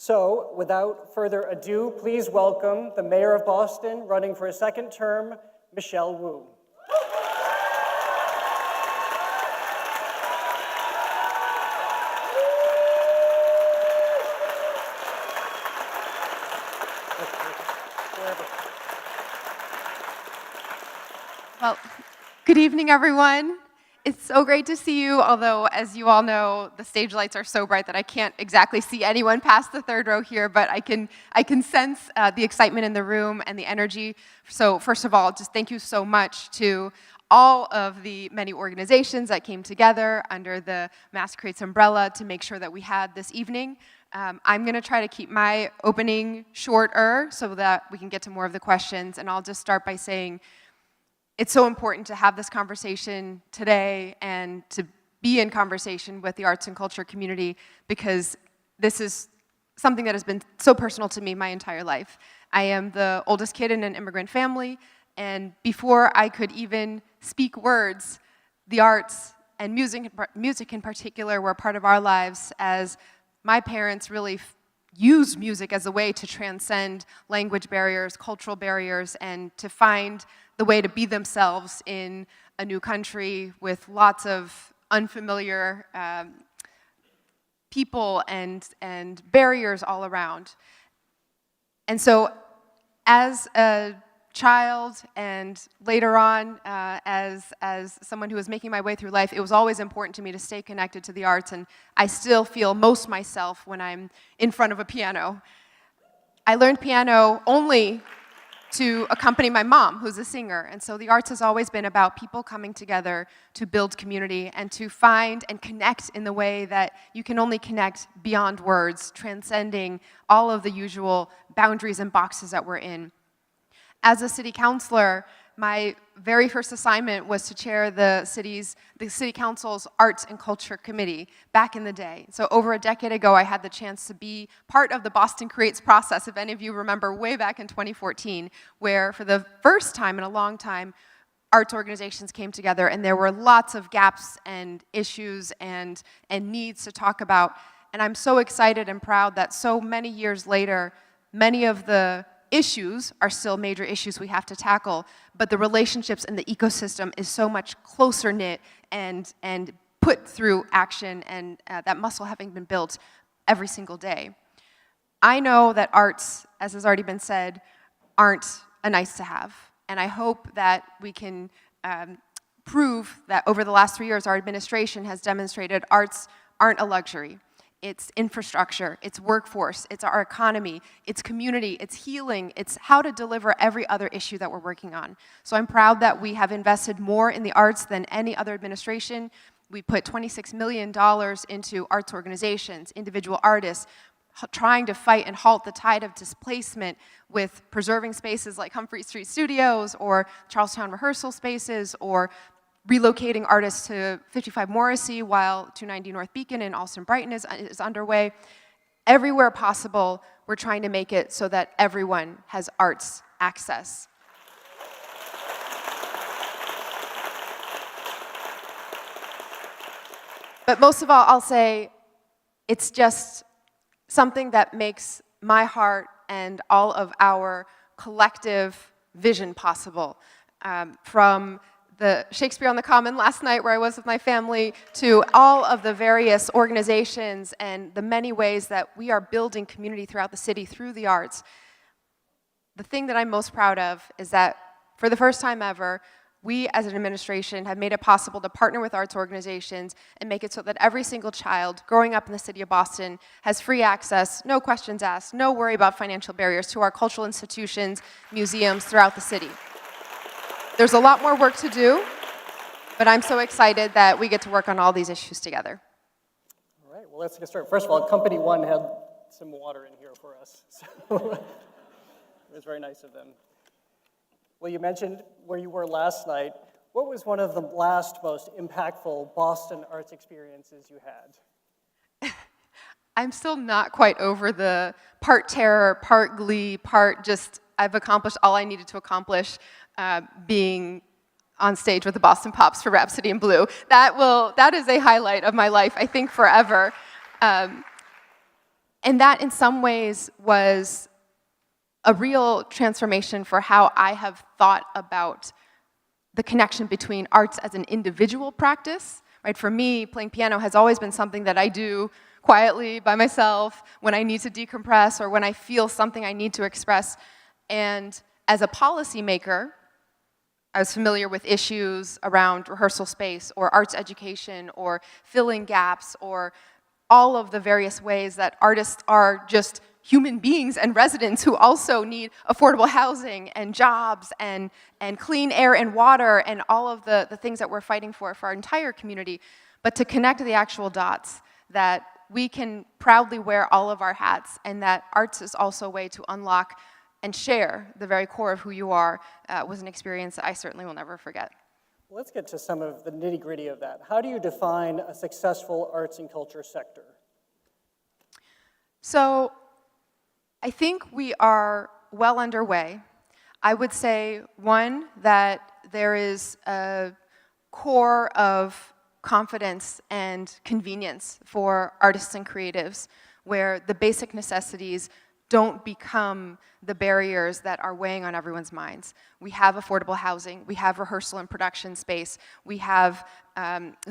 So, without further ado, please welcome the Mayor of Boston, running for a second term, Michelle Wu. Well, good evening, everyone. It's so great to see you, although, as you all know, the stage lights are so bright that I can't exactly see anyone past the third row here, but I can sense the excitement in the room and the energy. So first of all, just thank you so much to all of the many organizations that came together under the Mass Creates umbrella to make sure that we had this evening. I'm going to try to keep my opening shorter so that we can get to more of the questions, and I'll just start by saying it's so important to have this conversation today and to be in conversation with the arts and culture community, because this is something that has been so personal to me my entire life. I am the oldest kid in an immigrant family, and before I could even speak words, the arts and music in particular were a part of our lives, as my parents really used music as a way to transcend language barriers, cultural barriers, and to find the way to be themselves in a new country with lots of unfamiliar people and barriers all around. And so as a child and later on as someone who was making my way through life, it was always important to me to stay connected to the arts, and I still feel most myself when I'm in front of a piano. I learned piano only to accompany my mom, who's a singer, and so the arts has always been about people coming together to build community and to find and connect in the way that you can only connect beyond words, transcending all of the usual boundaries and boxes that we're in. As a city councilor, my very first assignment was to chair the city council's arts and culture committee back in the day. So over a decade ago, I had the chance to be part of the Boston Creates process, if any of you remember, way back in 2014, where for the first time in a long time, arts organizations came together, and there were lots of gaps and issues and needs to talk about. And I'm so excited and proud that so many years later, many of the issues are still major issues we have to tackle, but the relationships and the ecosystem is so much closer knit and put through action, and that muscle having been built every single day. I know that arts, as has already been said, aren't a nice to have, and I hope that we can prove that over the last 3 years our administration has demonstrated arts aren't a luxury. It's infrastructure, it's workforce, it's our economy, it's community, it's healing, it's how to deliver every other issue that we're working on. So I'm proud that we have invested more in the arts than any other administration. We put $26 million into arts organizations, individual artists, trying to fight and halt the tide of displacement with preserving spaces like Humphrey Street Studios or Charlestown rehearsal spaces, or relocating artists to 55 Morrissey while 290 North Beacon in Alston Brighton is underway. Everywhere possible, we're trying to make it so that everyone has arts access. But most of all, I'll say it's just something that makes my heart and all of our collective vision possible. From the Shakespeare on the Common last night, where I was with my family, to all of the various organizations and the many ways that we are building community throughout the city through the arts. The thing that I'm most proud of is that for the first time ever, we as an administration have made it possible to partner with arts organizations and make it so that every single child growing up in the city of Boston has free access, no questions asked, no worry about financial barriers, to our cultural institutions, museums throughout the city. There's a lot more work to do, but I'm so excited that we get to work on all these issues together. All right, well, let's get started. First of all, Company One had some water in here for us, so it was very nice of them. Well, you mentioned where you were last night. What was one of the last most impactful Boston arts experiences you had? I'm still not quite over the part terror, part glee, part just I've accomplished all I needed to accomplish being on stage with the Boston Pops for Rhapsody in Blue. That is a highlight of my life, I think, forever. And that, in some ways, was a real transformation for how I have thought about the connection between arts as an individual practice, right? For me, playing piano has always been something that I do quietly by myself when I need to decompress or when I feel something I need to express. And as a policymaker, I was familiar with issues around rehearsal space or arts education or filling gaps or all of the various ways that artists are just human beings and residents who also need affordable housing and jobs and clean air and water and all of the things that we're fighting for our entire community. But to connect the actual dots, that we can proudly wear all of our hats and that arts is also a way to unlock and share the very core of who you are was an experience that I certainly will never forget. Let's get to some of the nitty-gritty of that. How do you define a successful arts and culture sector? So I think we are well underway. I would say, one, that there is a core of confidence and convenience for artists and creatives where the basic necessities don't become the barriers that are weighing on everyone's minds. We have affordable housing, we have rehearsal and production space, we have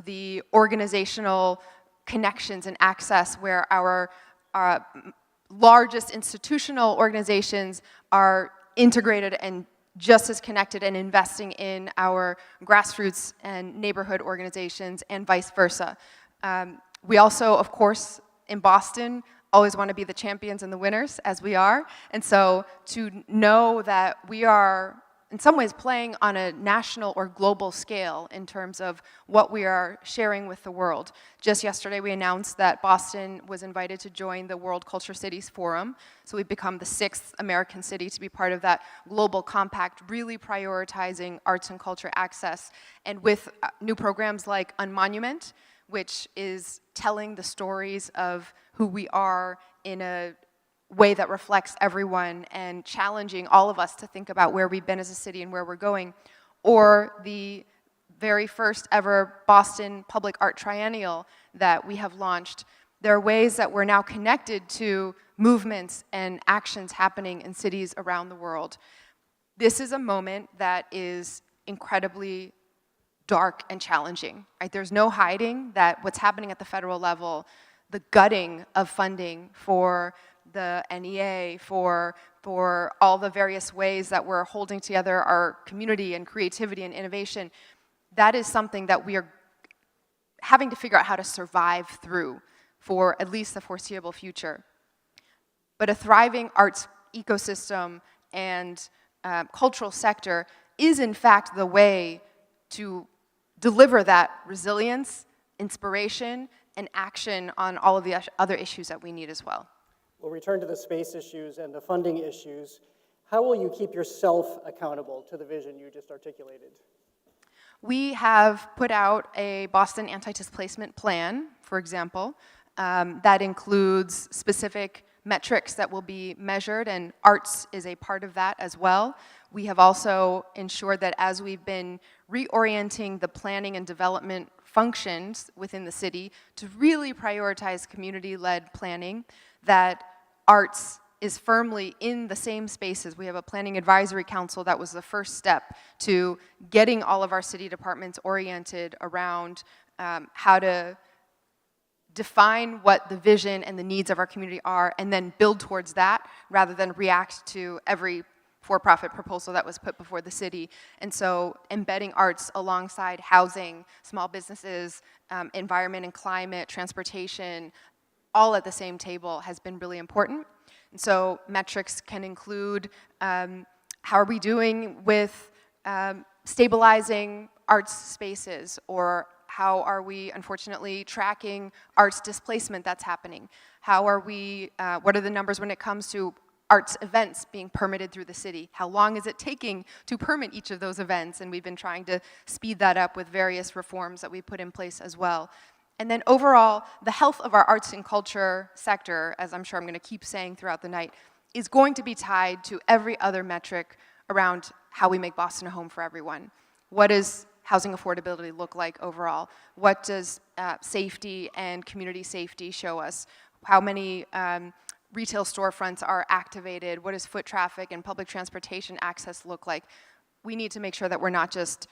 the organizational connections and access where our largest institutional organizations are integrated and just as connected and investing in our grassroots and neighborhood organizations and vice versa. We also, of course, in Boston, always want to be the champions and the winners, as we are. And so to know that we are, in some ways, playing on a national or global scale in terms of what we are sharing with the world. Just yesterday, we announced that Boston was invited to join the World Culture Cities Forum. So we've become the 6th American city to be part of that global compact, really prioritizing arts and culture access. And with new programs like Unmonument, which is telling the stories of who we are in a way that reflects everyone and challenging all of us to think about where we've been as a city and where we're going, or the very first ever Boston Public Art Triennial that we have launched. There are ways that we're now connected to movements and actions happening in cities around the world. This is a moment that is incredibly dark and challenging, right? There's no hiding that what's happening at the federal level, the gutting of funding for the NEA, for all the various ways that we're holding together our community and creativity and innovation, that is something that we are having to figure out how to survive through for at least the foreseeable future. But a thriving arts ecosystem and cultural sector is in fact the way to deliver that resilience, inspiration, and action on all of the other issues that we need as well. We'll return to the space issues and the funding issues. How will you keep yourself accountable to the vision you just articulated? We have put out a Boston anti-displacement plan, for example, that includes specific metrics that will be measured, and arts is a part of that as well. We have also ensured that as we've been reorienting the planning and development functions within the city to really prioritize community-led planning, that arts is firmly in the same spaces. We have a planning advisory council that was the first step to getting all of our city departments oriented around how to define what the vision and the needs of our community are and then build towards that rather than react to every for-profit proposal that was put before the city. And so embedding arts alongside housing, small businesses, environment and climate, transportation, all at the same table has been really important. And so metrics can include how are we doing with stabilizing arts spaces, or how are we, unfortunately, tracking arts displacement that's happening? How are we, what are the numbers when it comes to arts events being permitted through the city? How long is it taking to permit each of those events? And we've been trying to speed that up with various reforms that we put in place as well. And then overall, the health of our arts and culture sector, as I'm sure I'm going to keep saying throughout the night, is going to be tied to every other metric around how we make Boston a home for everyone. What does housing affordability look like overall? What does safety and community safety show us? how many retail storefronts are activated, what does foot traffic and public transportation access look like. We need to make sure that we're not just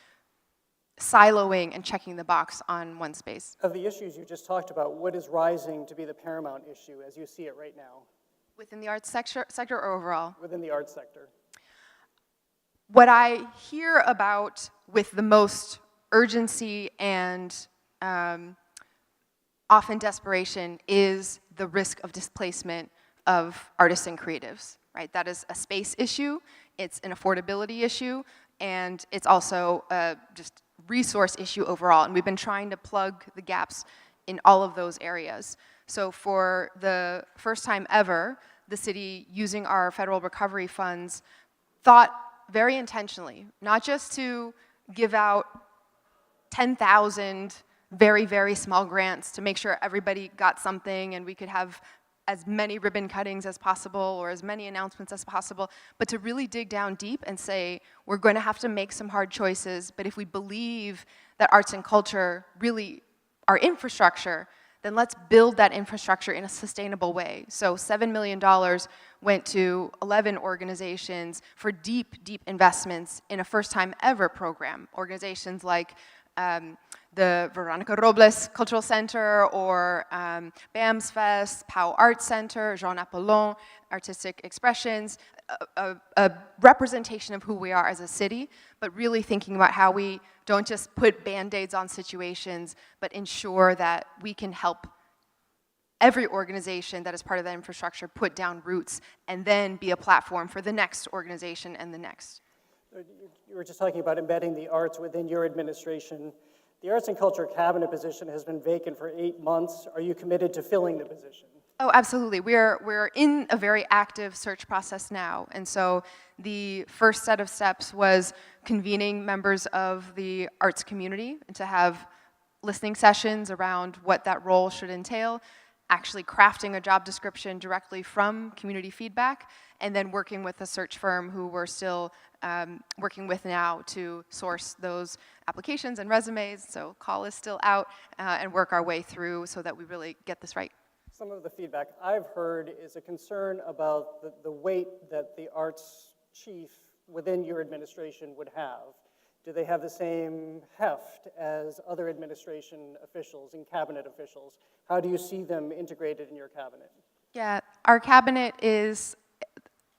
siloing and checking the box on one space. Of the issues you just talked about, what is rising to be the paramount issue as you see it right now? Within the arts sector or overall? Within the arts sector. What I hear about with the most urgency and often desperation is the risk of displacement of artists and creatives, right? That is a space issue, it's an affordability issue, and it's also just resource issue overall, and we've been trying to plug the gaps in all of those areas. So for the first time ever, the city, using our federal recovery funds, thought very intentionally, not just to give out 10,000 very, very small grants to make sure everybody got something and we could have as many ribbon cuttings as possible or as many announcements as possible, but to really dig down deep and say, we're going to have to make some hard choices, but if we believe that arts and culture really are infrastructure, then let's build that infrastructure in a sustainable way. So $7 million went to 11 organizations for deep, deep investments in a first-time ever program. Organizations like the Veronica Robles Cultural Center, or BAMS Fest, POW Arts Center, Jean Apollon, Artistic Expressions, a representation of who we are as a city, but really thinking about how we don't just put Band-Aids on situations, but ensure that we can help every organization that is part of that infrastructure put down roots and then be a platform for the next organization and the next. You were just talking about embedding the arts within your administration. The Arts and Culture Cabinet position has been vacant for 8 months. Are you committed to filling the position? Oh, absolutely. We're in a very active search process now. And so the first set of steps was convening members of the arts community and to have listening sessions around what that role should entail, actually crafting a job description directly from community feedback, and then working with a search firm who we're still working with now to source those applications and resumes. So call is still out, and work our way through so that we really get this right. Some of the feedback I've heard is a concern about the weight that the arts chief within your administration would have. Do they have the same heft as other administration officials and cabinet officials? How do you see them integrated in your cabinet? Yeah, our cabinet is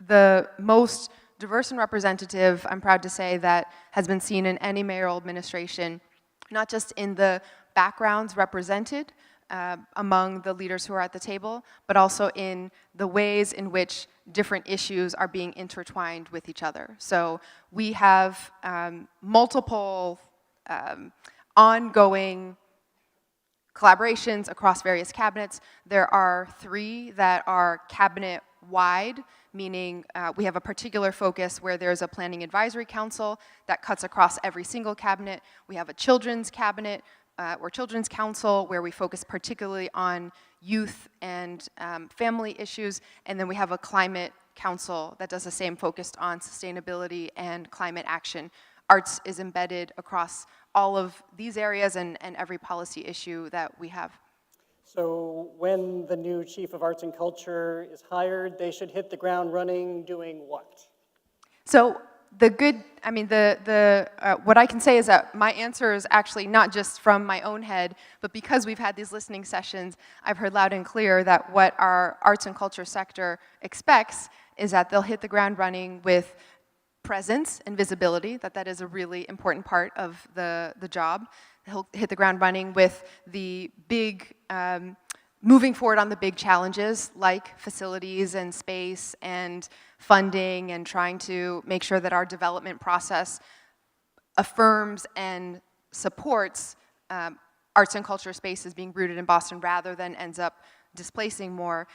the most diverse and representative, I'm proud to say, that has been seen in any mayoral administration, not just in the backgrounds represented among the leaders who are at the table, but also in the ways in which different issues are being intertwined with each other. So we have multiple ongoing collaborations across various cabinets. There are 3 that are cabinet-wide, meaning we have a particular focus where there's a planning advisory council that cuts across every single cabinet. We have a children's cabinet or children's council where we focus particularly on youth and family issues, and then we have a climate council that does the same, focused on sustainability and climate action. Arts is embedded across all of these areas and every policy issue that we have. So when the new chief of arts and culture is hired, they should hit the ground running doing what? So the good, I mean, what I can say is that my answer is actually not just from my own head, but because we've had these listening sessions, I've heard loud and clear that what our arts and culture sector expects is that they'll hit the ground running with presence and visibility, that is a really important part of the job. He'll hit the ground running with the big, moving forward on the big challenges like facilities and space and funding, and trying to make sure that our development process affirms and supports arts and culture spaces being rooted in Boston rather than ends up displacing more.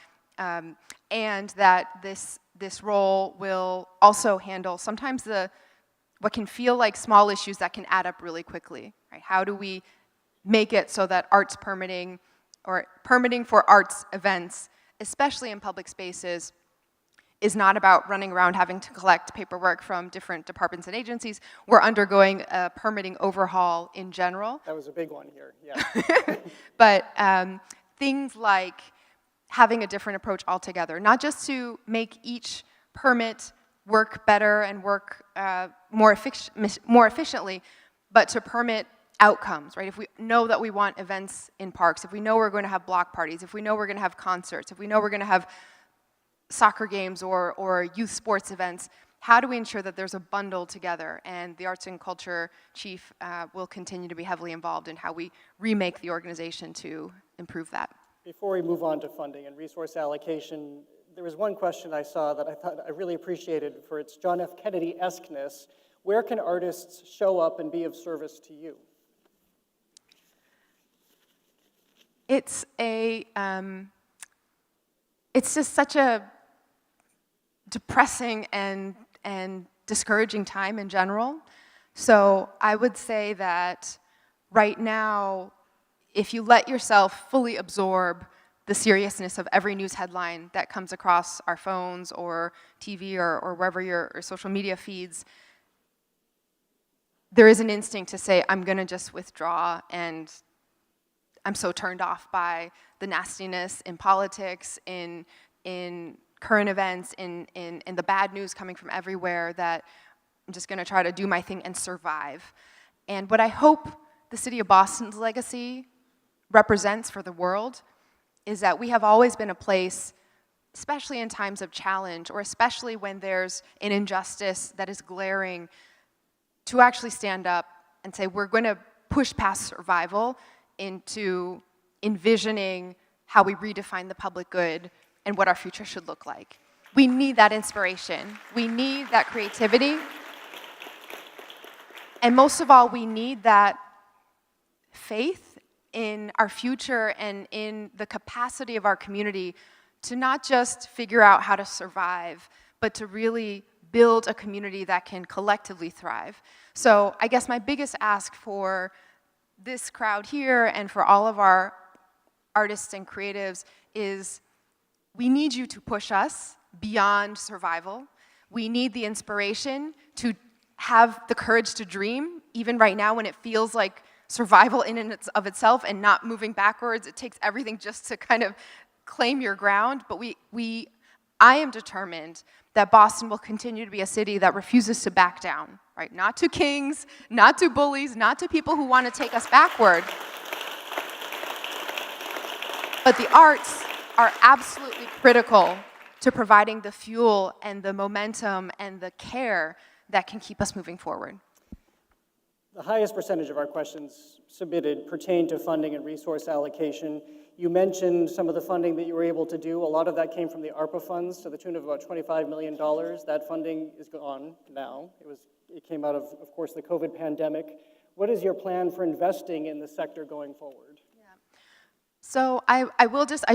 And that this role will also handle sometimes what can feel like small issues that can add up really quickly. Right? How do we make it so that arts permitting or permitting for arts events, especially in public spaces, is not about running around having to collect paperwork from different departments and agencies. We're undergoing a permitting overhaul in general. That was a big one here, yeah. But things like having a different approach altogether, not just to make each permit work better and work more efficiently, but to permit outcomes, right? If we know that we want events in parks, if we know we're going to have block parties, if we know we're going to have concerts, if we know we're going to have soccer games or youth sports events, how do we ensure that there's a bundle together? And the Arts and Culture Chief will continue to be heavily involved in how we remake the organization to improve that. Before we move on to funding and resource allocation, there was one question I saw that I thought I really appreciated for its John F. Kennedy-esqueness. Where can artists show up and be of service to you? It's just such a depressing and discouraging time in general. So I would say that right now, if you let yourself fully absorb the seriousness of every news headline that comes across our phones or TV or wherever your social media feeds, there is an instinct to say, I'm gonna just withdraw, and I'm so turned off by the nastiness in politics, in current events, in the bad news coming from everywhere, that I'm just gonna try to do my thing and survive. And what I hope the city of Boston's legacy represents for the world is that we have always been a place, especially in times of challenge, or especially when there's an injustice that is glaring, to actually stand up and say, we're going to push past survival into envisioning how we redefine the public good and what our future should look like. We need that inspiration. We need that creativity. And most of all, we need that faith in our future and in the capacity of our community to not just figure out how to survive, but to really build a community that can collectively thrive. So I guess my biggest ask for this crowd here and for all of our artists and creatives is, we need you to push us beyond survival. We need the inspiration to have the courage to dream, even right now when it feels like survival in and of itself and not moving backwards. It takes everything just to kind of claim your ground. But I am determined that Boston will continue to be a city that refuses to back down, right? Not to kings, not to bullies, not to people who want to take us backward. But the arts are absolutely critical to providing the fuel and the momentum and the care that can keep us moving forward. The highest percentage of our questions submitted pertain to funding and resource allocation. You mentioned some of the funding that you were able to do. A lot of that came from the ARPA funds to the tune of about $25 million. That funding is gone now. It came out of course, the COVID pandemic. What is your plan for investing in the sector going forward? Yeah. So I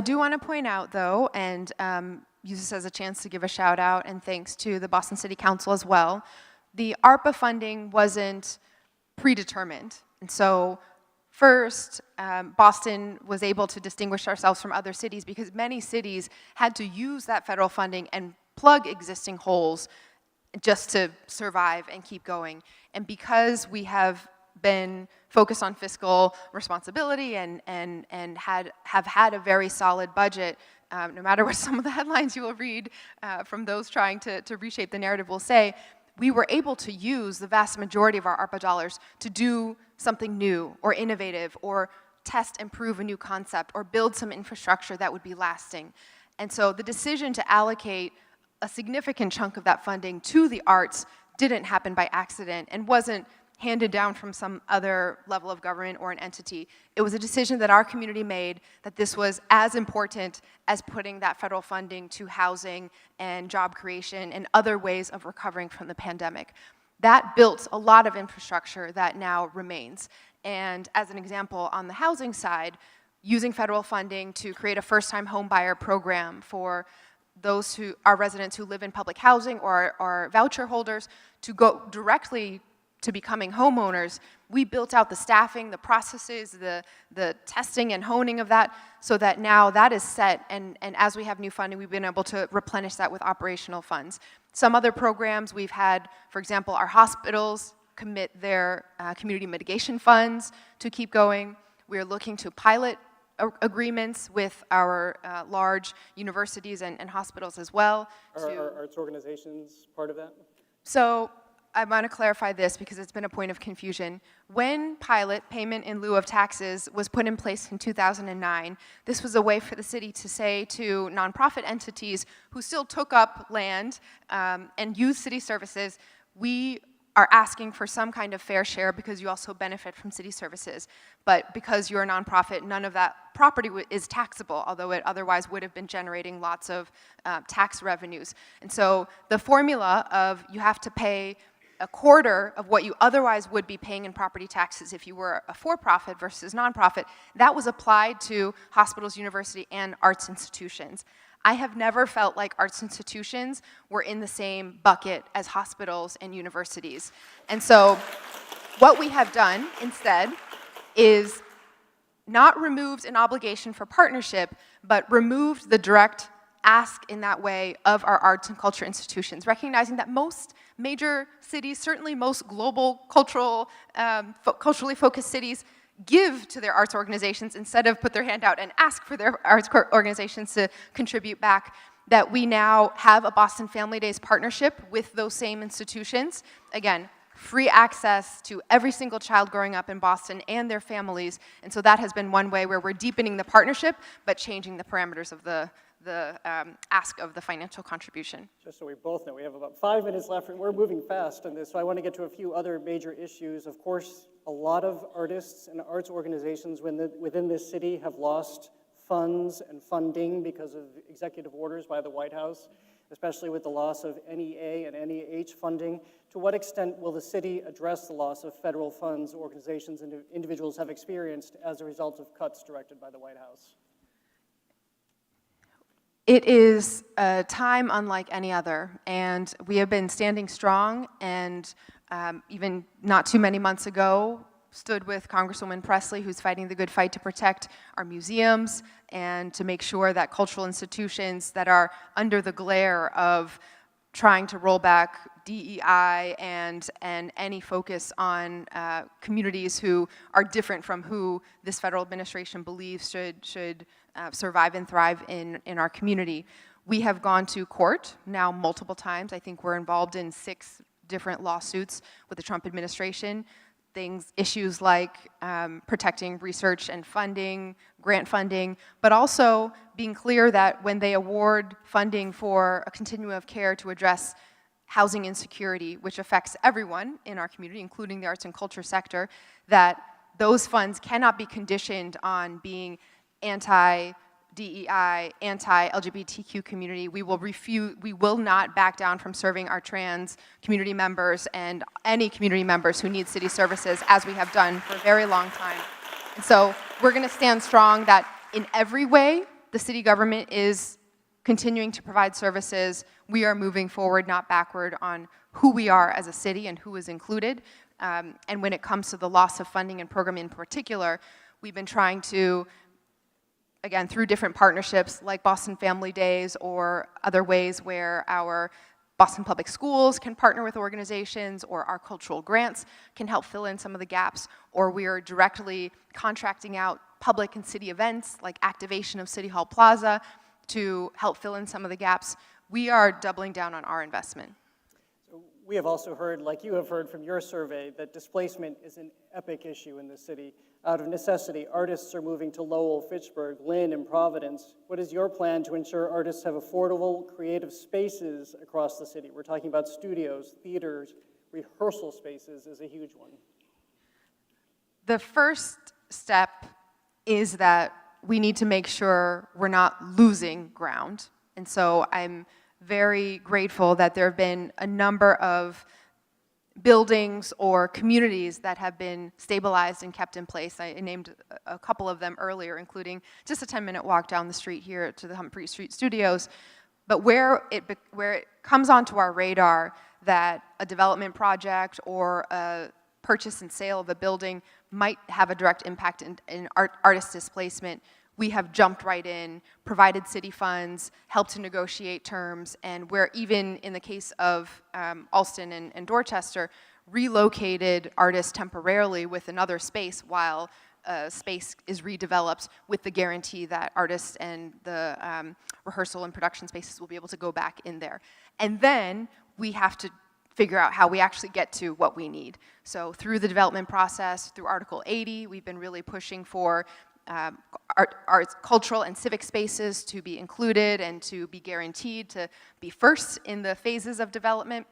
do want to point out though, and use this as a chance to give a shout out and thanks to the Boston City Council as well. The ARPA funding wasn't predetermined. And so first, Boston was able to distinguish ourselves from other cities because many cities had to use that federal funding and plug existing holes just to survive and keep going. And because we have been focused on fiscal responsibility and have had a very solid budget, no matter what some of the headlines you will read from those trying to reshape the narrative will say, we were able to use the vast majority of our ARPA dollars to do something new or innovative or test and prove a new concept or build some infrastructure that would be lasting. And so the decision to allocate a significant chunk of that funding to the arts didn't happen by accident and wasn't handed down from some other level of government or an entity. It was a decision that our community made that this was as important as putting that federal funding to housing and job creation and other ways of recovering from the pandemic. That built a lot of infrastructure that now remains. And as an example, on the housing side, using federal funding to create a first-time home buyer program for those who are residents who live in public housing or are voucher holders to go directly to becoming homeowners, we built out the staffing, the processes, the testing and honing of that, so that now that is set, and as we have new funding, we've been able to replenish that with operational funds. Some other programs we've had, for example, our hospitals commit their community mitigation funds to keep going. We're looking to pilot agreements with our large universities and hospitals as well. Are arts organizations part of that? So I want to clarify this because it's been a point of confusion. When pilot payment in lieu of taxes was put in place in 2009, this was a way for the city to say to nonprofit entities who still took up land and used city services, we are asking for some kind of fair share because you also benefit from city services. But because you're a nonprofit, none of that property is taxable, although it otherwise would have been generating lots of tax revenues. And so the formula of you have to pay a quarter of what you otherwise would be paying in property taxes if you were a for-profit versus nonprofit, that was applied to hospitals, university, and arts institutions. I have never felt like arts institutions were in the same bucket as hospitals and universities. And so what we have done instead is not removed an obligation for partnership, but removed the direct ask in that way of our arts and culture institutions, recognizing that most major cities, certainly most global culturally focused cities, give to their arts organizations instead of put their hand out and ask for their arts organizations to contribute back, that we now have a Boston Family Days partnership with those same institutions. Again, free access to every single child growing up in Boston and their families, and so that has been one way where we're deepening the partnership, but changing the parameters of the ask of the financial contribution. Just so we both know, we have about 5 minutes left, and we're moving fast on this, so I want to get to a few other major issues. Of course, a lot of artists and arts organizations within this city have lost funds and funding because of executive orders by the White House, especially with the loss of NEA and NEH funding. To what extent will the city address the loss of federal funds organizations and individuals have experienced as a result of cuts directed by the White House? It is a time unlike any other, and we have been standing strong, and even not too many months ago, stood with Congresswoman Presley, who's fighting the good fight to protect our museums and to make sure that cultural institutions that are under the glare of trying to roll back DEI and any focus on communities who are different from who this federal administration believes should survive and thrive in our community. We have gone to court now multiple times. I think we're involved in 6 different lawsuits with the Trump administration. Issues like protecting research and funding, grant funding, but also being clear that when they award funding for a continuum of care to address housing insecurity, which affects everyone in our community, including the arts and culture sector, that those funds cannot be conditioned on being anti-DEI, anti-LGBTQ community. We will not back down from serving our trans community members and any community members who need city services, as we have done for a very long time. And so we're going to stand strong that in every way the city government is continuing to provide services. We are moving forward, not backward, on who we are as a city and who is included. And when it comes to the loss of funding and program in particular, we've been trying to, again, through different partnerships like Boston Family Days or other ways where our Boston Public Schools can partner with organizations, or our cultural grants can help fill in some of the gaps, or we are directly contracting out public and city events like activation of City Hall Plaza to help fill in some of the gaps. We are doubling down on our investment. We have also heard, like you have heard from your survey, that displacement is an epic issue in the city. Out of necessity, artists are moving to Lowell, Fitchburg, Lynn, and Providence. What is your plan to ensure artists have affordable, creative spaces across the city? We're talking about studios, theaters, rehearsal spaces is a huge one. The first step is that we need to make sure we're not losing ground. And so I'm very grateful that there have been a number of buildings or communities that have been stabilized and kept in place. I named a couple of them earlier, including just a 10-minute walk down the street here to the Humphrey Street Studios. But where it comes onto our radar that a development project or a purchase and sale of a building might have a direct impact in artist displacement, we have jumped right in, provided city funds, helped to negotiate terms, and where even in the case of Alston and Dorchester, relocated artists temporarily with another space while a space is redeveloped with the guarantee that artists and the rehearsal and production spaces will be able to go back in there. And then we have to figure out how we actually get to what we need. So through the development process, through Article 80, we've been really pushing for arts, cultural and civic spaces to be included and to be guaranteed to be first in the phases of development.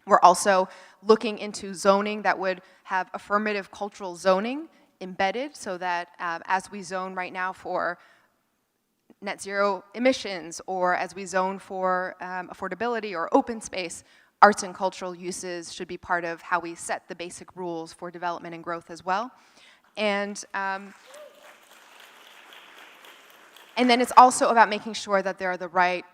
We're also looking into zoning that would have affirmative cultural zoning embedded so that as we zone right now for net zero emissions, or as we zone for affordability or open space, arts and cultural uses should be part of how we set the basic rules for development and growth as well. And then it's also about making sure that there are the right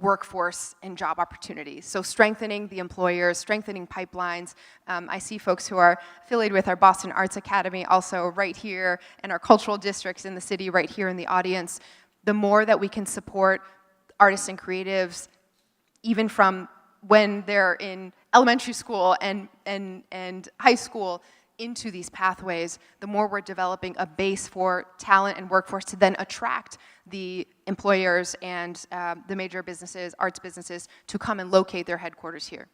workforce and job opportunities. So strengthening the employers, strengthening pipelines. I see folks who are affiliated with our Boston Arts Academy also right here, and our cultural districts in the city right here in the audience. The more that we can support artists and creatives, even from when they're in elementary school and high school, into these pathways, the more we're developing a base for talent and workforce to then attract the employers and the major businesses, arts businesses, to come and locate their headquarters here.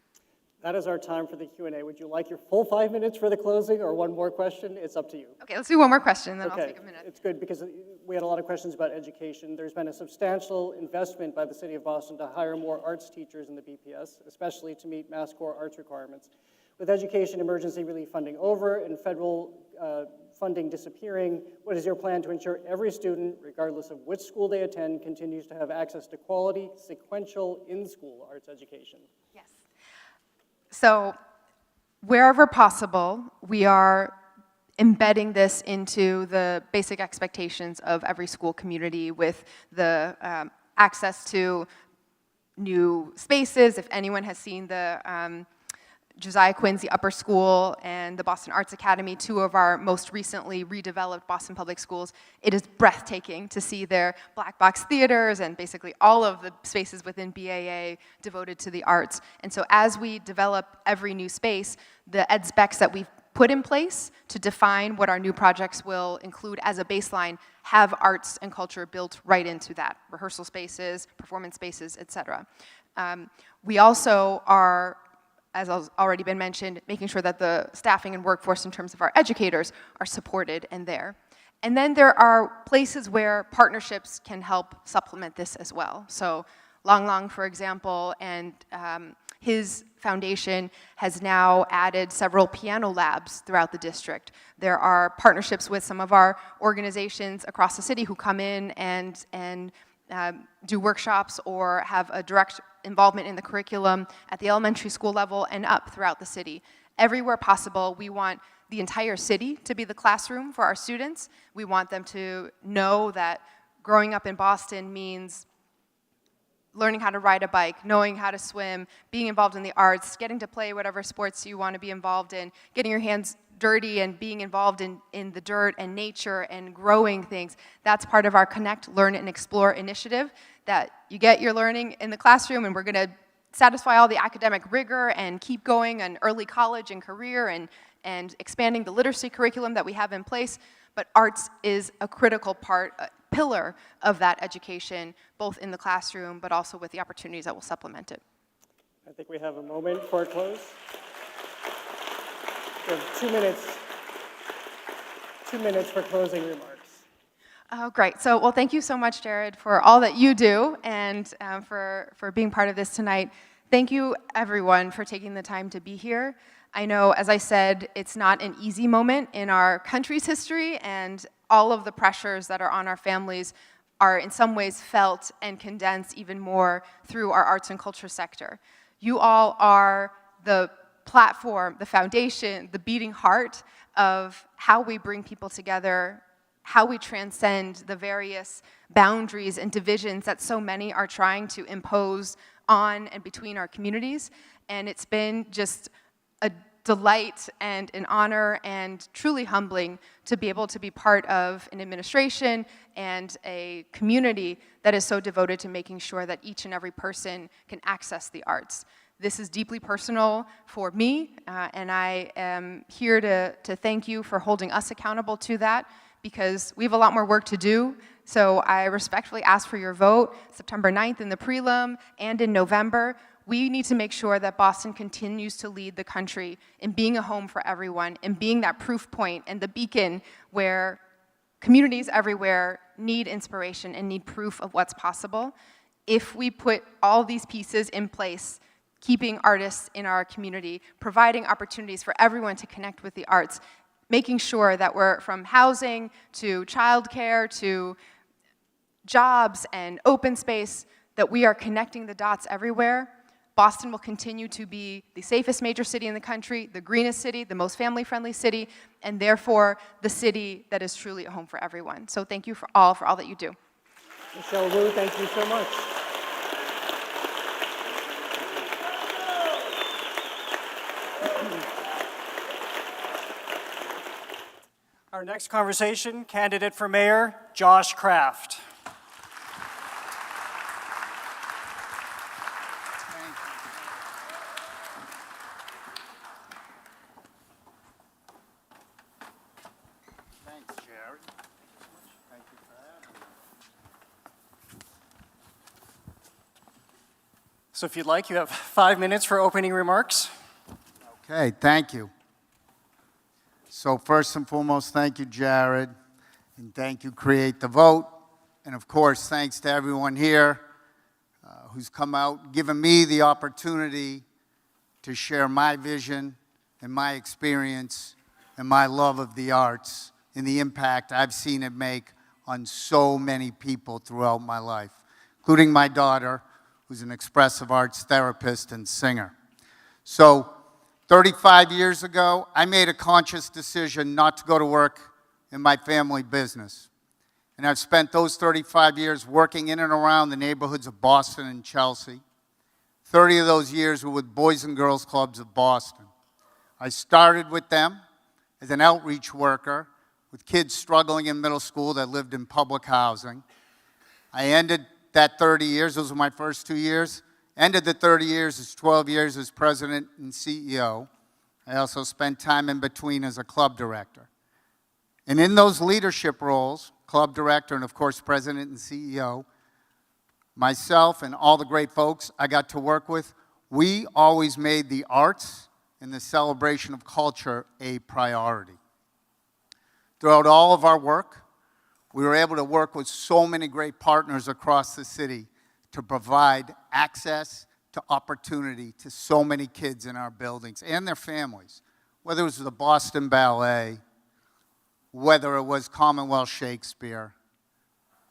That is our time for the Q&A. Would you like your full 5 minutes for the closing or one more question? It's up to you. Okay, let's do one more question, then Okay. I'll take a minute. It's good because we had a lot of questions about education. There's been a substantial investment by the City of Boston to hire more arts teachers in the BPS, especially to meet Mass Core arts requirements. With education emergency relief funding over and federal funding disappearing, what is your plan to ensure every student, regardless of which school they attend, continues to have access to quality, sequential, in-school arts education? Yes. So wherever possible, we are embedding this into the basic expectations of every school community with the access to new spaces. If anyone has seen the Josiah Quincy Upper School and the Boston Arts Academy, two of our most recently redeveloped Boston Public Schools, it is breathtaking to see their black box theaters and basically all of the spaces within BAA devoted to the arts. And so as we develop every new space, the ed specs that we've put in place to define what our new projects will include as a baseline have arts and culture built right into that, rehearsal spaces, performance spaces, et cetera. We also are, as has already been mentioned, making sure that the staffing and workforce in terms of our educators are supported and there. And then there are places where partnerships can help supplement this as well. So Long Long, for example, and his foundation has now added several piano labs throughout the district. There are partnerships with some of our organizations across the city who come in and do workshops or have a direct involvement in the curriculum at the elementary school level and up throughout the city. Everywhere possible, we want the entire city to be the classroom for our students. We want them to know that growing up in Boston means learning how to ride a bike, knowing how to swim, being involved in the arts, getting to play whatever sports you want to be involved in, getting your hands dirty and being involved in the dirt and nature and growing things. That's part of our Connect, Learn, and Explore initiative, that you get your learning in the classroom and we're going to satisfy all the academic rigor and keep going on early college and career and expanding the literacy curriculum that we have in place. But arts is a critical part, pillar of that education, both in the classroom but also with the opportunities that will supplement it. I think we have a moment for a close. We have 2 minutes. 2 minutes for closing remarks. Oh, great. So, well, thank you so much, Jared, for all that you do and for being part of this tonight. Thank you, everyone, for taking the time to be here. I know, as I said, it's not an easy moment in our country's history, and all of the pressures that are on our families are in some ways felt and condensed even more through our arts and culture sector. You all are the platform, the foundation, the beating heart of how we bring people together, how we transcend the various boundaries and divisions that so many are trying to impose on and between our communities. And it's been just a delight and an honor and truly humbling to be able to be part of an administration and a community that is so devoted to making sure that each and every person can access the arts. This is deeply personal for me, and I am here to thank you for holding us accountable to that, because we have a lot more work to do. So I respectfully ask for your vote September 9th in the prelim and in November. We need to make sure that Boston continues to lead the country in being a home for everyone and being that proof point and the beacon where communities everywhere need inspiration and need proof of what's possible. If we put all these pieces in place, keeping artists in our community, providing opportunities for everyone to connect with the arts, making sure that we're from housing to childcare to jobs and open space, that we are connecting the dots everywhere, Boston will continue to be the safest major city in the country, the greenest city, the most family-friendly city, and therefore the city that is truly a home for everyone. So thank you for all that you do. Michelle Wu, thank you so much. Our next conversation, candidate for mayor, Josh Kraft. Thanks, Jared. Thank you for having me. So if you'd like, you have 5 minutes for opening remarks. Okay, thank you. So first and foremost, thank you, Jared, and thank you, Create the Vote, and of course, thanks to everyone here who's come out, given me the opportunity to share my vision and my experience and my love of the arts and the impact I've seen it make on so many people throughout my life, including my daughter, who's an expressive arts therapist and singer. So 35 years ago, I made a conscious decision not to go to work in my family business. And I've spent those 35 years working in and around the neighborhoods of Boston and Chelsea. 30 of those years were with Boys and Girls Clubs of Boston. I started with them as an outreach worker with kids struggling in middle school that lived in public housing. I ended that 30 years, those were my first 2 years, ended the 30 years as 12 years as president and CEO. I also spent time in between as a club director. And in those leadership roles, club director and of course president and CEO, myself and all the great folks I got to work with, we always made the arts and the celebration of culture a priority. Throughout all of our work, we were able to work with so many great partners across the city to provide access to opportunity to so many kids in our buildings and their families, whether it was the Boston Ballet, whether it was Commonwealth Shakespeare,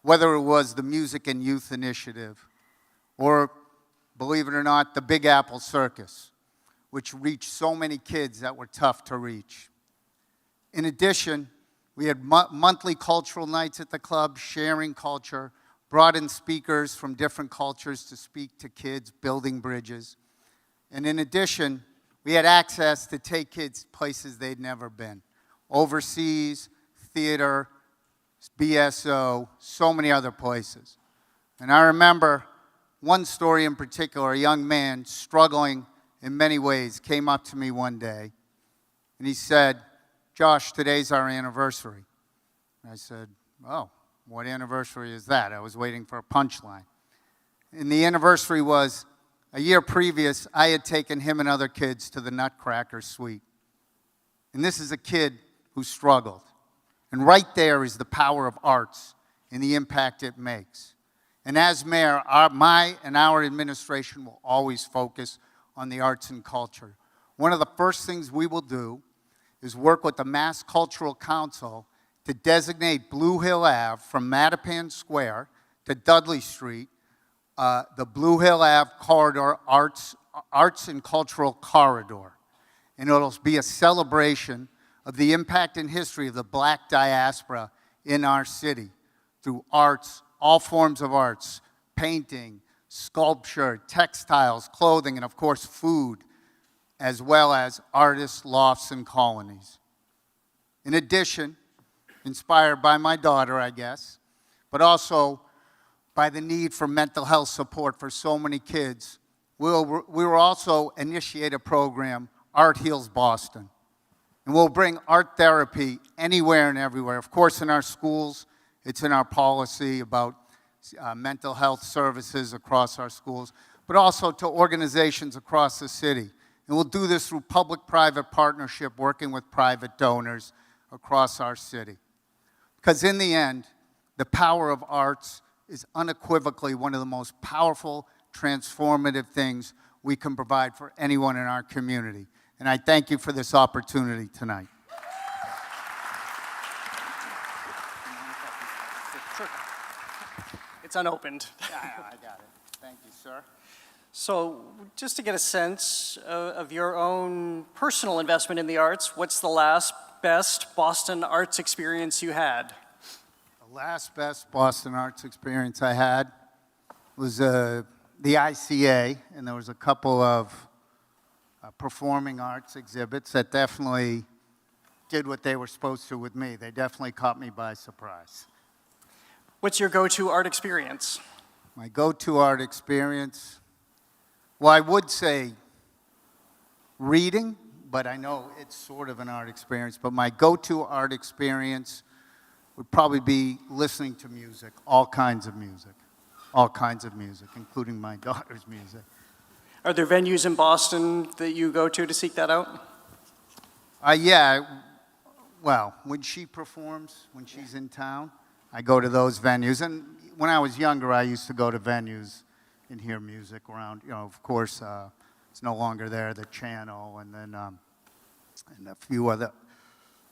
whether it was the Music and Youth Initiative, or, believe it or not, the Big Apple Circus, which reached so many kids that were tough to reach. In addition, we had monthly cultural nights at the club, sharing culture, brought in speakers from different cultures to speak to kids, building bridges. And in addition, we had access to take kids places they'd never been. Overseas, theater, BSO, so many other places. And I remember one story in particular, a young man struggling in many ways came up to me one day, and he said, "Josh, today's our anniversary." And I said, "Oh, what anniversary is that?" I was waiting for a punchline. And the anniversary was, a year previous, I had taken him and other kids to the Nutcracker Suite. And this is a kid who struggled. And right there is the power of arts and the impact it makes. And as mayor, my and our administration will always focus on the arts and culture. One of the first things we will do is work with the Mass Cultural Council to designate Blue Hill Ave from Mattapan Square to Dudley Street, the Blue Hill Ave Corridor Arts and Cultural Corridor. And it'll be a celebration of the impact and history of the Black diaspora in our city through arts, all forms of arts, painting, sculpture, textiles, clothing, and of course food, as well as artists, lofts, and colonies. In addition, inspired by my daughter, I guess, but also by the need for mental health support for so many kids, we will also initiate a program, Art Heals Boston. And we'll bring art therapy anywhere and everywhere. Of course, in our schools, it's in our policy about mental health services across our schools, but also to organizations across the city. And we'll do this through public-private partnership, working with private donors across our city. Because in the end, the power of arts is unequivocally one of the most powerful, transformative things we can provide for anyone in our community. And I thank you for this opportunity tonight. Sure. It's unopened. I got it. Thank you, sir. So just to get a sense of your own personal investment in the arts, what's the last best Boston arts experience you had? The last best Boston arts experience I had was the ICA, and there was a couple of performing arts exhibits that definitely did what they were supposed to with me. They definitely caught me by surprise. What's your go-to art experience? My go-to art experience, well, I would say reading, but I know it's sort of an art experience, but my go-to art experience would probably be listening to music, all kinds of music, including my daughter's music. Are there venues in Boston that you go to seek that out? Yeah, well, when she performs, when she's in town, I go to those venues. And when I was younger, I used to go to venues and hear music around, of course, it's no longer there, the Channel, and then and a few other,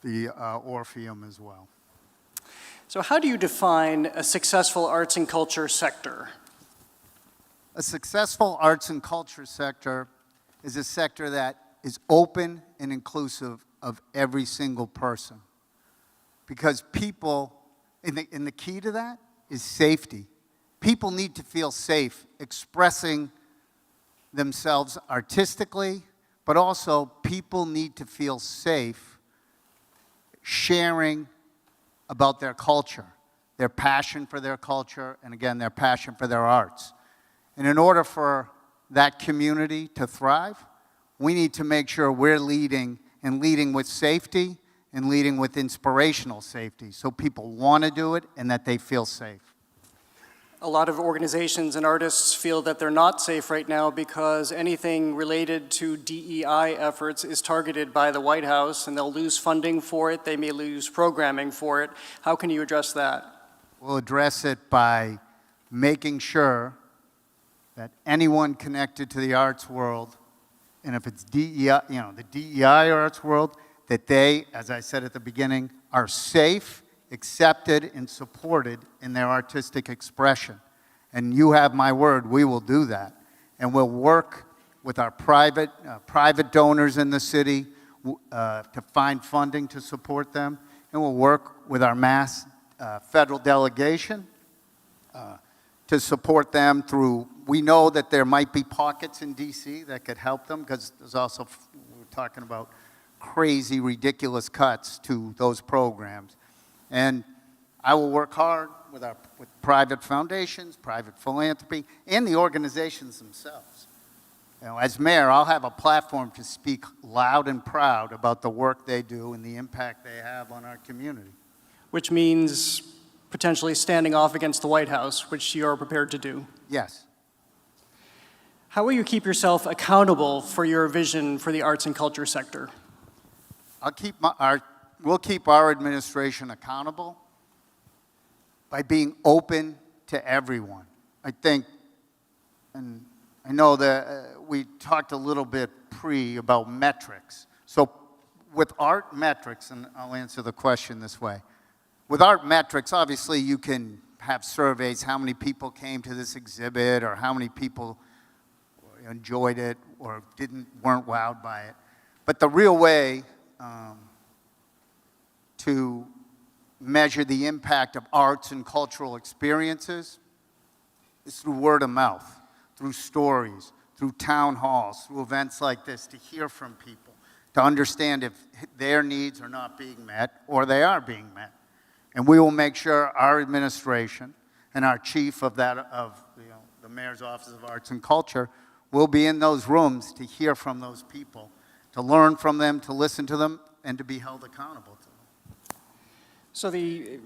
the Orpheum as well. So how do you define a successful arts and culture sector? A successful arts and culture sector is a sector that is open and inclusive of every single person. Because people, and the key to that is safety. People need to feel safe expressing themselves artistically, but also people need to feel safe sharing about their culture, their passion for their culture, and again, their passion for their arts. And in order for that community to thrive, we need to make sure we're leading, and leading with safety, and leading with inspirational safety, so people want to do it and that they feel safe. A lot of organizations and artists feel that they're not safe right now because anything related to DEI efforts is targeted by the White House, and they'll lose funding for it, they may lose programming for it. How can you address that? We'll address it by making sure that anyone connected to the arts world, and if it's DEI, the DEI arts world, that they, as I said at the beginning, are safe, accepted, and supported in their artistic expression. And you have my word, we will do that. And we'll work with our private donors in the city to find funding to support them. And we'll work with our mass federal delegation to support them through, we know that there might be pockets in DC that could help them, because there's also, we're talking about crazy, ridiculous cuts to those programs. And I will work hard with private foundations, private philanthropy, and the organizations themselves. As mayor, I'll have a platform to speak loud and proud about the work they do and the impact they have on our community. Which means potentially standing off against the White House, which you are prepared to do. Yes. How will you keep yourself accountable for your vision for the arts and culture sector? We'll keep our administration accountable by being open to everyone. I think, and I know that we talked a little bit about metrics. So with art metrics, and I'll answer the question this way. With art metrics, obviously you can have surveys, how many people came to this exhibit, or how many people enjoyed it or weren't wowed by it. But the real way to measure the impact of arts and cultural experiences is through word of mouth, through stories, through town halls, through events like this, to hear from people, to understand if their needs are not being met or they are being met. And we will make sure our administration and our chief of the Mayor's Office of Arts and Culture will be in those rooms to hear from those people, to learn from them, to listen to them, and to be held accountable to them. So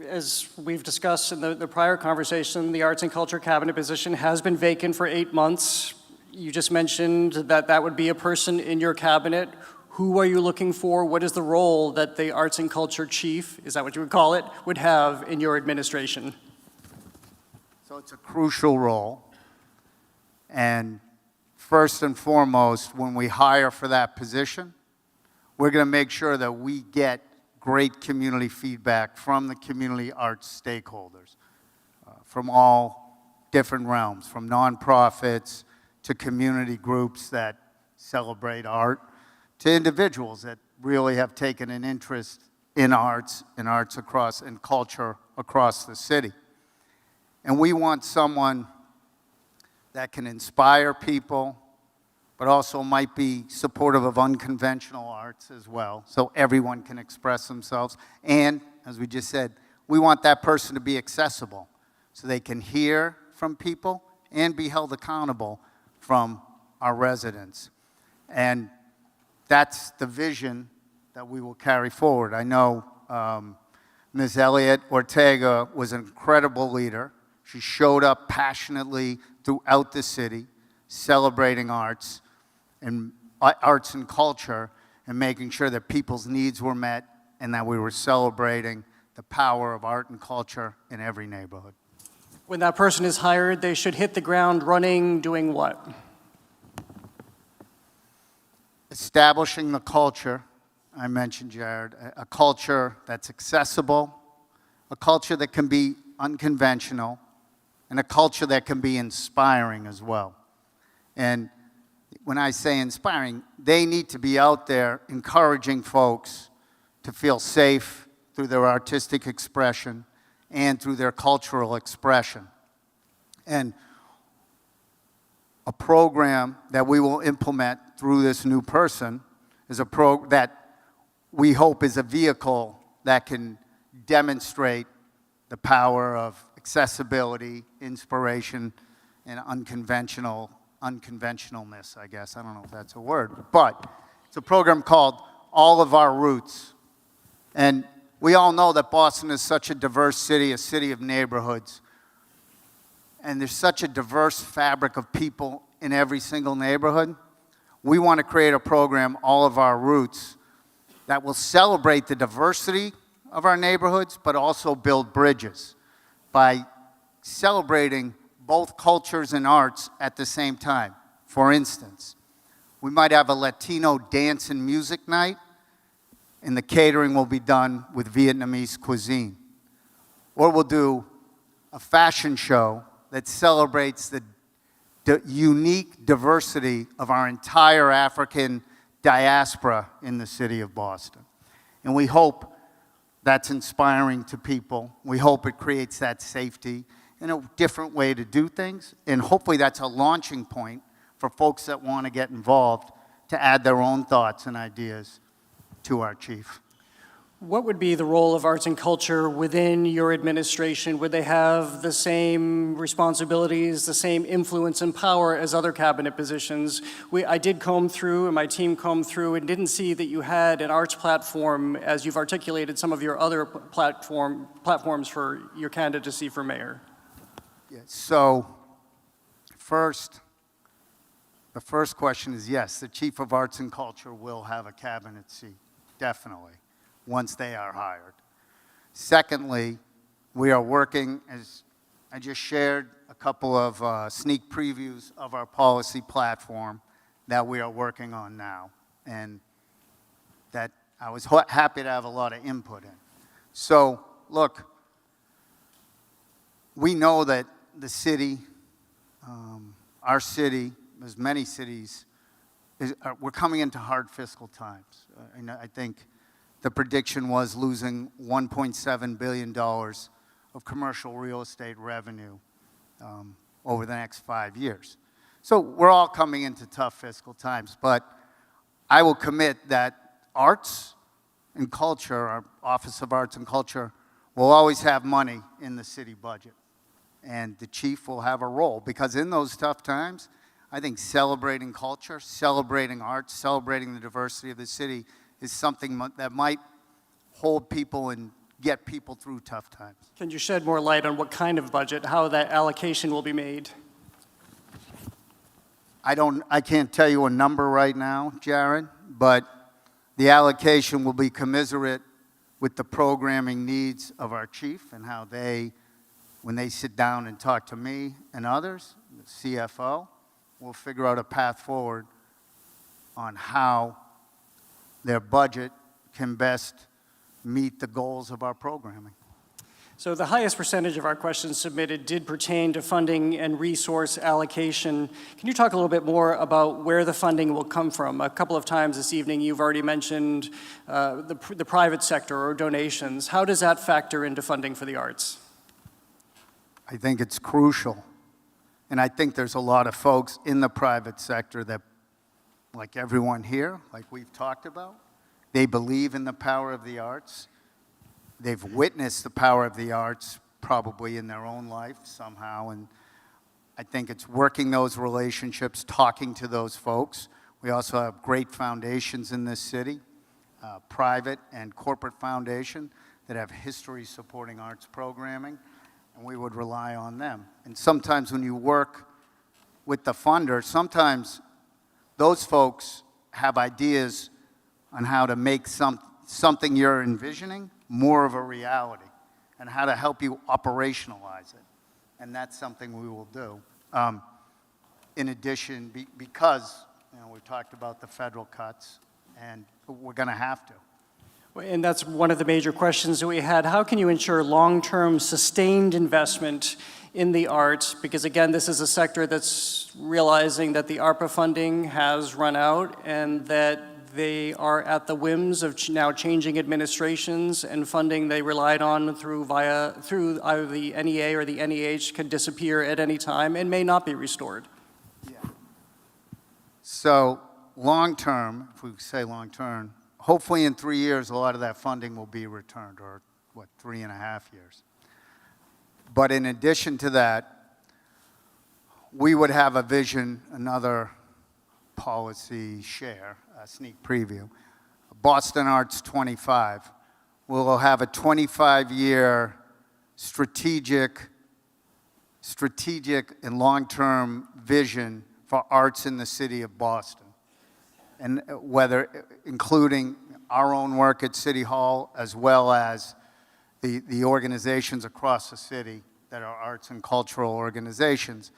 as we've discussed in the prior conversation, the Arts and Culture Cabinet position has been vacant for 8 months. You just mentioned that that would be a person in your cabinet. Who are you looking for? What is the role that the Arts and Culture Chief, is that what you would call it, would have in your administration? So it's a crucial role. And first and foremost, when we hire for that position, we're going to make sure that we get great community feedback from the community arts stakeholders, from all different realms, from nonprofits to community groups that celebrate art, to individuals that really have taken an interest in arts across, and culture across the city. And we want someone that can inspire people, but also might be supportive of unconventional arts as well, so everyone can express themselves. And, as we just said, we want that person to be accessible, so they can hear from people and be held accountable from our residents. And that's the vision that we will carry forward. I know Ms. Elliot Ortega was an incredible leader. She showed up passionately throughout the city, celebrating arts and culture, and making sure that people's needs were met and that we were celebrating the power of art and culture in every neighborhood. When that person is hired, they should hit the ground running, doing what? Establishing the culture, I mentioned, Jared, a culture that's accessible, a culture that can be unconventional, and a culture that can be inspiring as well. And when I say inspiring, they need to be out there encouraging folks to feel safe through their artistic expression and through their cultural expression. And a program that we will implement through this new person is that we hope is a vehicle that can demonstrate the power of accessibility, inspiration, and unconventionalness, I guess. I don't know if that's a word. But it's a program called All of Our Roots. And we all know that Boston is such a diverse city, a city of neighborhoods. And there's such a diverse fabric of people in every single neighborhood. We want to create a program, All of Our Roots, that will celebrate the diversity of our neighborhoods, but also build bridges by celebrating both cultures and arts at the same time. For instance, we might have a Latino dance and music night, and the catering will be done with Vietnamese cuisine. Or we'll do a fashion show that celebrates the unique diversity of our entire African diaspora in the city of Boston. And we hope that's inspiring to people. We hope it creates that safety and a different way to do things. And hopefully that's a launching point for folks that want to get involved to add their own thoughts and ideas to our chief. What would be the role of arts and culture within your administration? Would they have the same responsibilities, the same influence and power as other cabinet positions? I did comb through, and my team combed through, and didn't see that you had an arts platform as you've articulated some of your other platforms for your candidacy for mayor. Yeah, so the first question is yes, the chief of arts and culture will have a cabinet seat, definitely, once they are hired. Secondly, we are working, as I just shared, a couple of sneak previews of our policy platform that we are working on now, and that I was happy to have a lot of input in. So, look, we know that the city, our city, as many cities, we're coming into hard fiscal times. I think the prediction was losing $1.7 billion of commercial real estate revenue over the next 5 years. So we're all coming into tough fiscal times, but I will commit that arts and culture, our Office of Arts and Culture, will always have money in the city budget. And the chief will have a role, because in those tough times, I think celebrating culture, celebrating arts, celebrating the diversity of the city is something that might hold people and get people through tough times. Can you shed more light on what kind of budget, how that allocation will be made? I can't tell you a number right now, Jared, but the allocation will be commiserate with the programming needs of our chief and how they, when they sit down and talk to me and others, the CFO, we'll figure out a path forward on how their budget can best meet the goals of our programming. So the highest percentage of our questions submitted did pertain to funding and resource allocation. Can you talk a little bit more about where the funding will come from? A couple of times this evening you've already mentioned the private sector or donations. How does that factor into funding for the arts? I think it's crucial. And I think there's a lot of folks in the private sector that, like everyone here, like we've talked about, they believe in the power of the arts. They've witnessed the power of the arts probably in their own life somehow, and I think it's working those relationships, talking to those folks. We also have great foundations in this city, private and corporate foundation, that have history supporting arts programming, and we would rely on them. And sometimes when you work with the funder, sometimes those folks have ideas on how to make something you're envisioning more of a reality and how to help you operationalize it. And that's something we will do. In addition, because we talked about the federal cuts, and we're going to have to. And that's one of the major questions that we had. How can you ensure long-term sustained investment in the arts? Because again, this is a sector that's realizing that the ARPA funding has run out and that they are at the whims of now changing administrations, and funding they relied on through either the NEA or the NEH could disappear at any time and may not be restored. Yeah. So long-term, if we say long-term, hopefully in 3 years, a lot of that funding will be returned, or what, 3.5 years. But in addition to that, we would have a vision, another policy share, a sneak preview. Boston Arts 25. We'll have a 25-year strategic and long-term vision for arts in the city of Boston. And whether, including our own work at City Hall, as well as the organizations across the city that are arts and cultural organizations.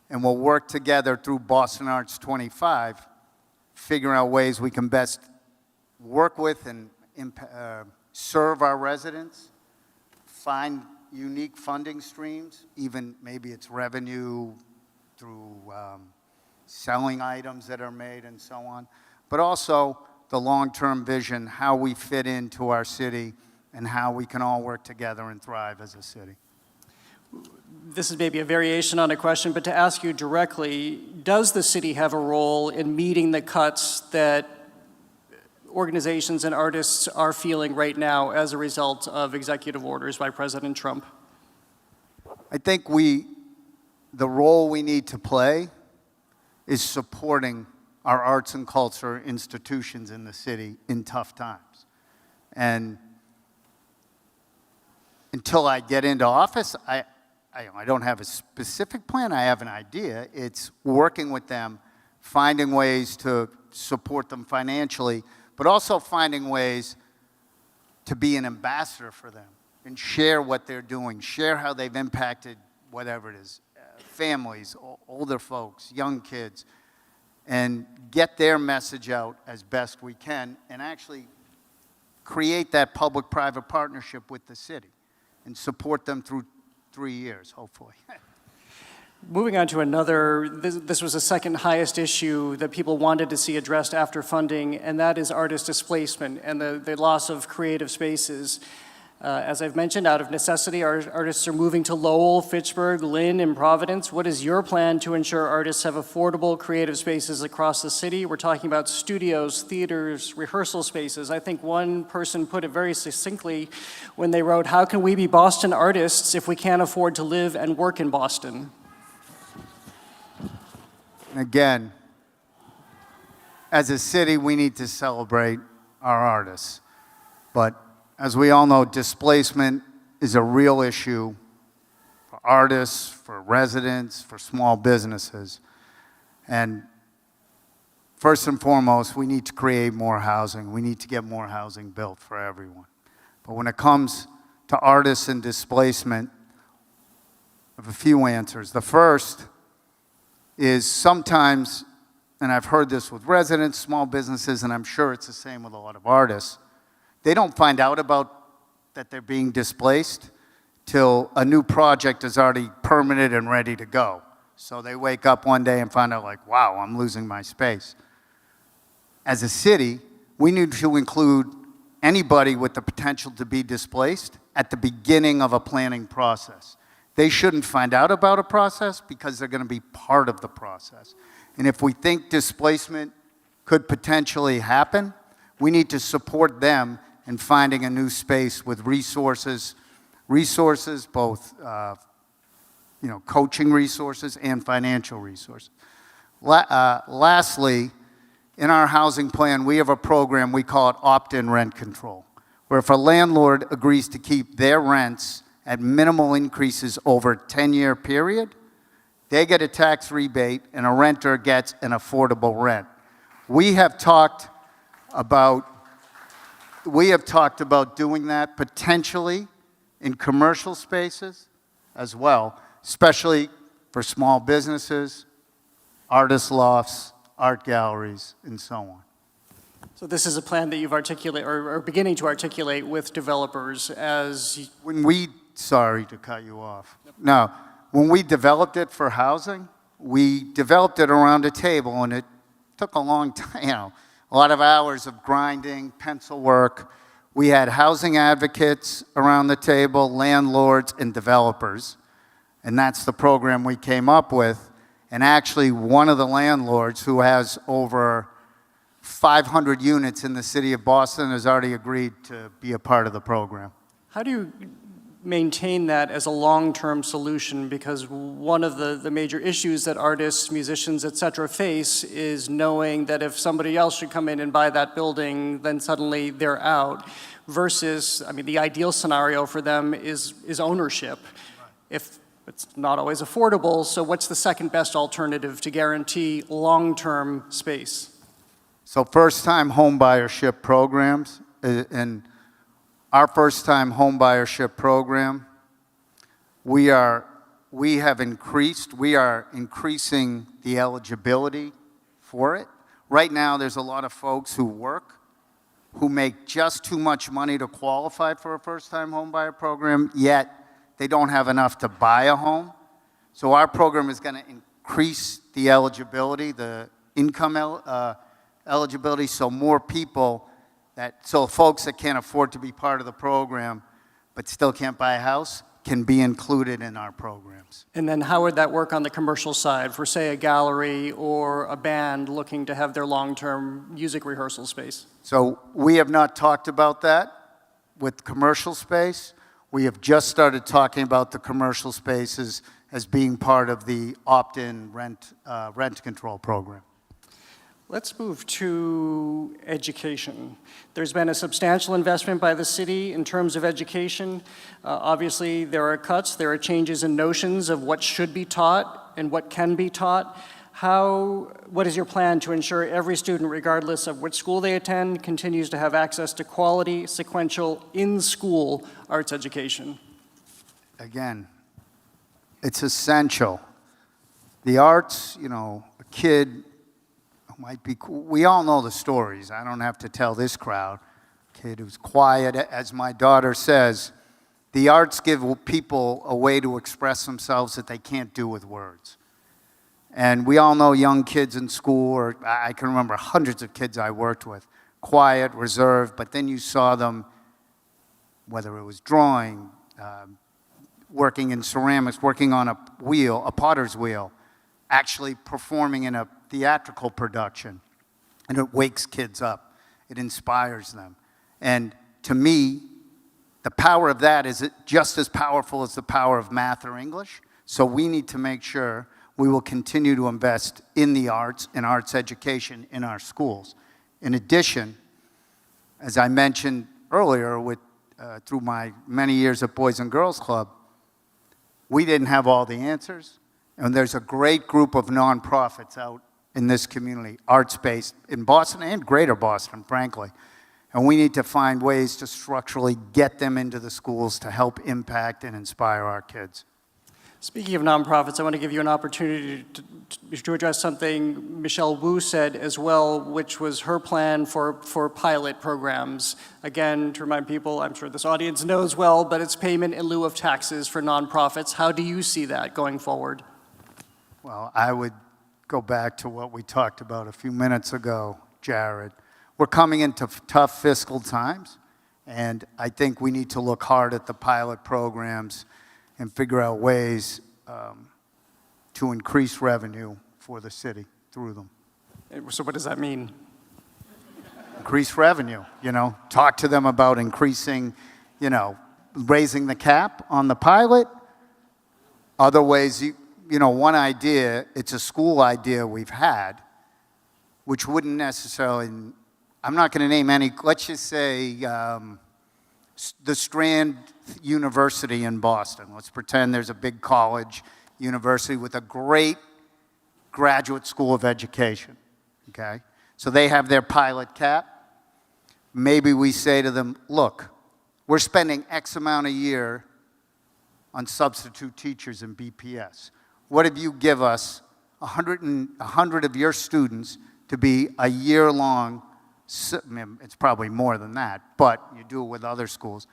And we'll work together through Boston Arts 25, figuring out ways we can best work with and serve our residents, find unique funding streams, even maybe it's revenue through selling items that are made and so on, but also the long-term vision, how we fit into our city and how we can all work together and thrive as a city. This is maybe a variation on a question, but to ask you directly, does the city have a role in meeting the cuts that organizations and artists are feeling right now as a result of executive orders by President Trump? I think the role we need to play is supporting our arts and culture institutions in the city in tough times. And until I get into office, I don't have a specific plan, I have an idea. It's working with them, finding ways to support them financially, but also finding ways to be an ambassador for them and share what they're doing, share how they've impacted whatever it is, families, older folks, young kids, and get their message out as best we can and actually create that public-private partnership with the city and support them through 3 years, hopefully. Moving on to another, this was the second highest issue that people wanted to see addressed after funding, and that is artist displacement and the loss of creative spaces. As I've mentioned, out of necessity, artists are moving to Lowell, Fitchburg, Lynn, and Providence. What is your plan to ensure artists have affordable creative spaces across the city? We're talking about studios, theaters, rehearsal spaces. I think one person put it very succinctly when they wrote, "How can we be Boston artists if we can't afford to live and work in Boston?" And again, as a city, we need to celebrate our artists. But as we all know, displacement is a real issue for artists, for residents, for small businesses. And first and foremost, we need to create more housing. We need to get more housing built for everyone. But when it comes to artists and displacement, I have a few answers. The first is sometimes, and I've heard this with residents, small businesses, and I'm sure it's the same with a lot of artists, they don't find out about that they're being displaced till a new project is already permitted and ready to go. So they wake up one day and find out like, wow, I'm losing my space. As a city, we need to include anybody with the potential to be displaced at the beginning of a planning process. They shouldn't find out about a process because they're going to be part of the process. And if we think displacement could potentially happen, we need to support them in finding a new space with resources, both coaching resources and financial resources. Lastly, in our housing plan, we have a program, we call it opt-in rent control, where if a landlord agrees to keep their rents at minimal increases over a 10-year period, they get a tax rebate and a renter gets an affordable rent. We have talked about doing that potentially in commercial spaces as well, especially for small businesses, artist lofts, art galleries, and so on. So this is a plan that you've articulated, or are beginning to articulate with developers as... Sorry to cut you off. No, when we developed it for housing, we developed it around a table, and it took a long time, a lot of hours of grinding, pencil work. We had housing advocates around the table, landlords, and developers, and that's the program we came up with. And actually, one of the landlords who has over 500 units in the city of Boston has already agreed to be a part of the program. How do you maintain that as a long-term solution? Because one of the major issues that artists, musicians, et cetera, face is knowing that if somebody else should come in and buy that building, then suddenly they're out. Versus, I mean, the ideal scenario for them is ownership. If it's not always affordable, so what's the second best alternative to guarantee long-term space? So first-time homebuyership programs, and our first-time homebuyership program, we are increasing the eligibility for it. Right now, there's a lot of folks who work, who make just too much money to qualify for a first-time homebuyer program, yet they don't have enough to buy a home. So our program is going to increase the eligibility, the income eligibility, so more people so folks that can't afford to be part of the program but still can't buy a house can be included in our programs. And then how would that work on the commercial side for, say, a gallery or a band looking to have their long-term music rehearsal space? So we have not talked about that with commercial space. We have just started talking about the commercial spaces as being part of the opt-in rent control program. Let's move to education. There's been a substantial investment by the city in terms of education. Obviously, there are cuts, there are changes in notions of what should be taught and what can be taught. What is your plan to ensure every student, regardless of which school they attend, continues to have access to quality, sequential, in-school arts education? Again, it's essential. The arts, a kid might be cool. We all know the stories. I don't have to tell this crowd. Kid who's quiet. As my daughter says, the arts give people a way to express themselves that they can't do with words. And we all know young kids in school, or I can remember hundreds of kids I worked with, quiet, reserved, but then you saw them, whether it was drawing, working in ceramics, working on a wheel, a potter's wheel, actually performing in a theatrical production, and it wakes kids up. It inspires them. And to me, the power of that is just as powerful as the power of math or English. So we need to make sure we will continue to invest in the arts and arts education in our schools. In addition, as I mentioned earlier, through my many years at Boys and Girls Club, we didn't have all the answers. And there's a great group of nonprofits out in this community, arts-based, in Boston and greater Boston, frankly. And we need to find ways to structurally get them into the schools to help impact and inspire our kids. Speaking of nonprofits, I want to give you an opportunity to address something Michelle Wu said as well, which was her plan for pilot programs. Again, to remind people, I'm sure this audience knows well, but it's payment in lieu of taxes for nonprofits. How do you see that going forward? Well, I would go back to what we talked about a few minutes ago, Jared. We're coming into tough fiscal times, and I think we need to look hard at the pilot programs and figure out ways to increase revenue for the city through them. So what does that mean? Increase revenue, talk to them about increasing, raising the cap on the pilot. Other ways, one idea, it's a school idea we've had, which wouldn't necessarily, I'm not going to name any, let's just say the Strand University in Boston. Let's pretend there's a big college, university with a great graduate school of education, okay? So they have their pilot cap. Maybe we say to them, look, we're spending X amount a year on substitute teachers in BPS. What if you give us 100 of your students to be a year-long, it's probably more than that, but you do it with other schools,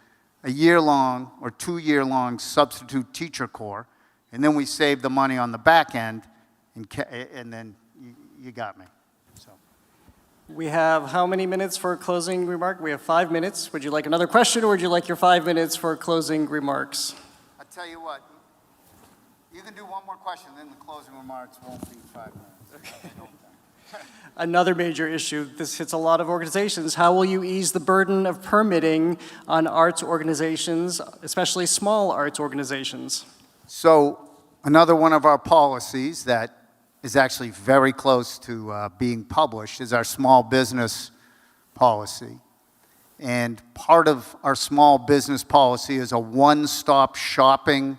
a year-long or 2-year-long substitute teacher corps, and then we save the money on the back end, and then you got me. So. We have how many minutes for a closing remark? We have 5 minutes. Would you like another question, or would you like your 5 minutes for closing remarks? I'll tell you what, you can do one more question, then the closing remarks won't be 5 minutes. Okay. Another major issue, this hits a lot of organizations. How will you ease the burden of permitting on arts organizations, especially small arts organizations? So another one of our policies that is actually very close to being published is our small business policy. And part of our small business policy is a one-stop shopping,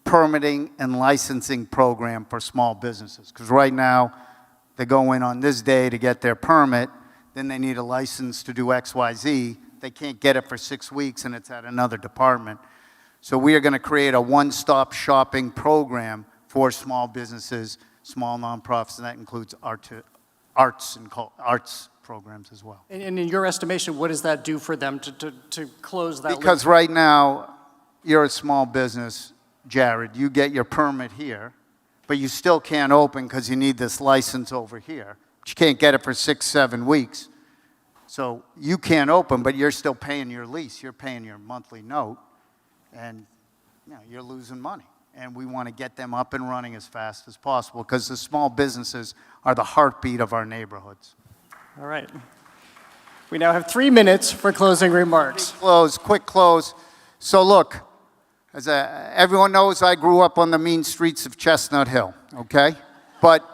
permitting, and licensing program for small businesses. Because right now, they go in on this day to get their permit, then they need a license to do XYZ. They can't get it for 6 weeks, and it's at another department. So we are going to create a one-stop shopping program for small businesses, small nonprofits, and that includes arts programs as well. And in your estimation, what does that do for them to close that loop? Because right now, you're a small business, Jared. You get your permit here, but you still can't open because you need this license over here. But you can't get it for 6, 7 weeks. So you can't open, but you're still paying your lease. You're paying your monthly note, and you're losing money. And we want to get them up and running as fast as possible because the small businesses are the heartbeat of our neighborhoods. All right. We now have 3 minutes for closing remarks. Quick close. So look, as everyone knows, I grew up on the mean streets of Chestnut Hill, okay? But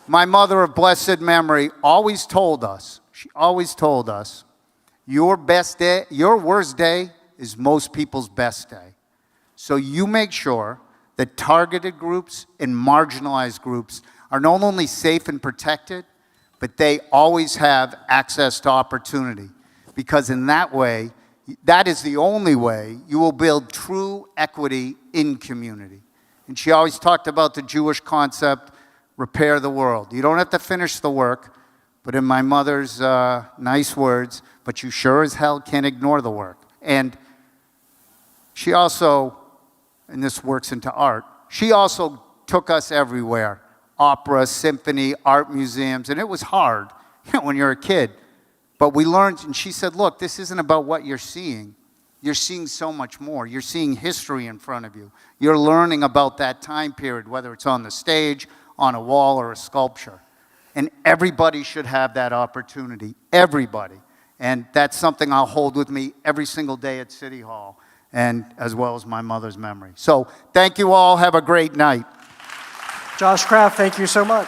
my mother of blessed memory always told us, your best day, your worst day is most people's best day. So you make sure that targeted groups and marginalized groups are not only safe and protected, but they always have access to opportunity. Because in that way, that is the only way you will build true equity in community. And she always talked about the Jewish concept, repair the world. You don't have to finish the work, but in my mother's nice words, but you sure as hell can't ignore the work. And she also, and this works into art, she also took us everywhere. Opera, symphony, art museums, and it was hard when you're a kid. But we learned, and she said, look, this isn't about what you're seeing. You're seeing so much more. You're seeing history in front of you. You're learning about that time period, whether it's on the stage, on a wall, or a sculpture. And everybody should have that opportunity, everybody. And that's something I'll hold with me every single day at City Hall, and as well as my mother's memory. So thank you all. Have a great night. Josh Kraft, thank you so much.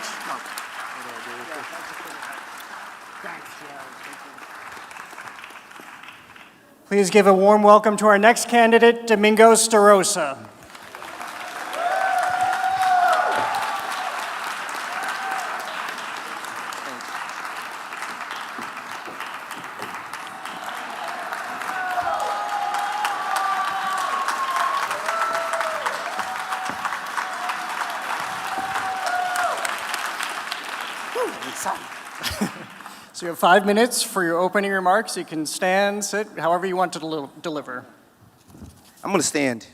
Please give a warm welcome to our next candidate, Domingos DaRosa. So you have 5 minutes for your opening remarks. You can stand, sit, however you want to deliver. I'm going to stand.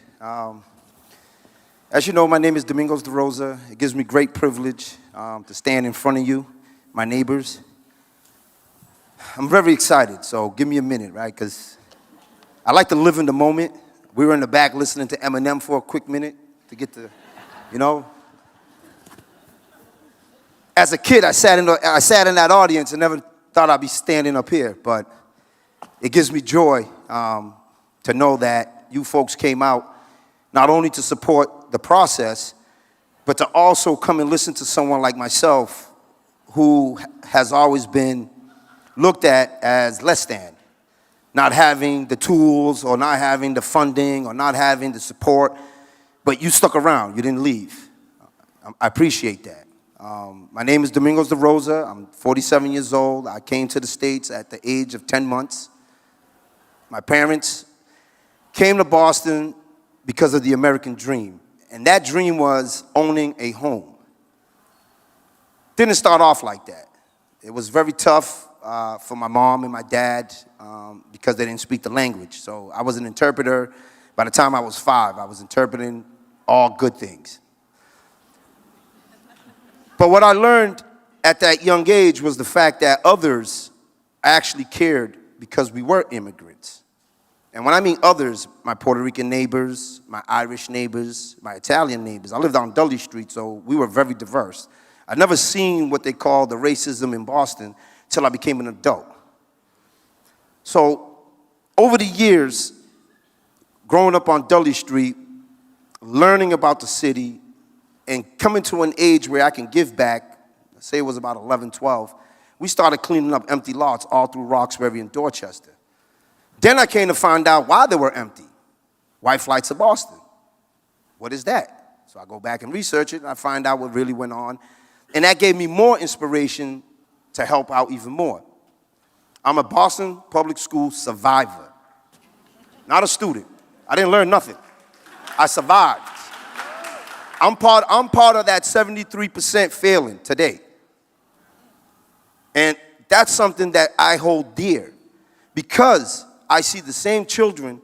As you know, my name is Domingos DaRosa. It gives me great privilege to stand in front of you, my neighbors. I'm very excited, so give me a minute, right? Because I like to live in the moment. We were in the back listening to Eminem for a quick minute to get to, you know. As a kid, I sat in that audience and never thought I'd be standing up here, but it gives me joy to know that you folks came out not only to support the process, but to also come and listen to someone like myself who has always been looked at as less than, not having the tools or not having the funding or not having the support, but you stuck around, you didn't leave. I appreciate that. My name is Domingos DaRosa. I'm 47 years old. I came to the States at the age of 10 months. My parents came to Boston because of the American dream, and that dream was owning a home. Didn't start off like that. It was very tough for my mom and my dad because they didn't speak the language. So I was an interpreter. By the time I was 5, I was interpreting all good things. But what I learned at that young age was the fact that others actually cared because we were immigrants. And when I mean others, my Puerto Rican neighbors, my Irish neighbors, my Italian neighbors. I lived on Dudley Street, so we were very diverse. I'd never seen what they call the racism in Boston till I became an adult. So over the years, growing up on Dudley Street, learning about the city, and coming to an age where I can give back, say it was about 11, 12, we started cleaning up empty lots all through Roxbury and Dorchester. Then I came to find out why they were empty. White flights of Boston. What is that? So I go back and research it, and I find out what really went on. And that gave me more inspiration to help out even more. I'm a Boston public school survivor, not a student. I didn't learn nothing. I survived. I'm part of that 73% failing today. And that's something that I hold dear because I see the same children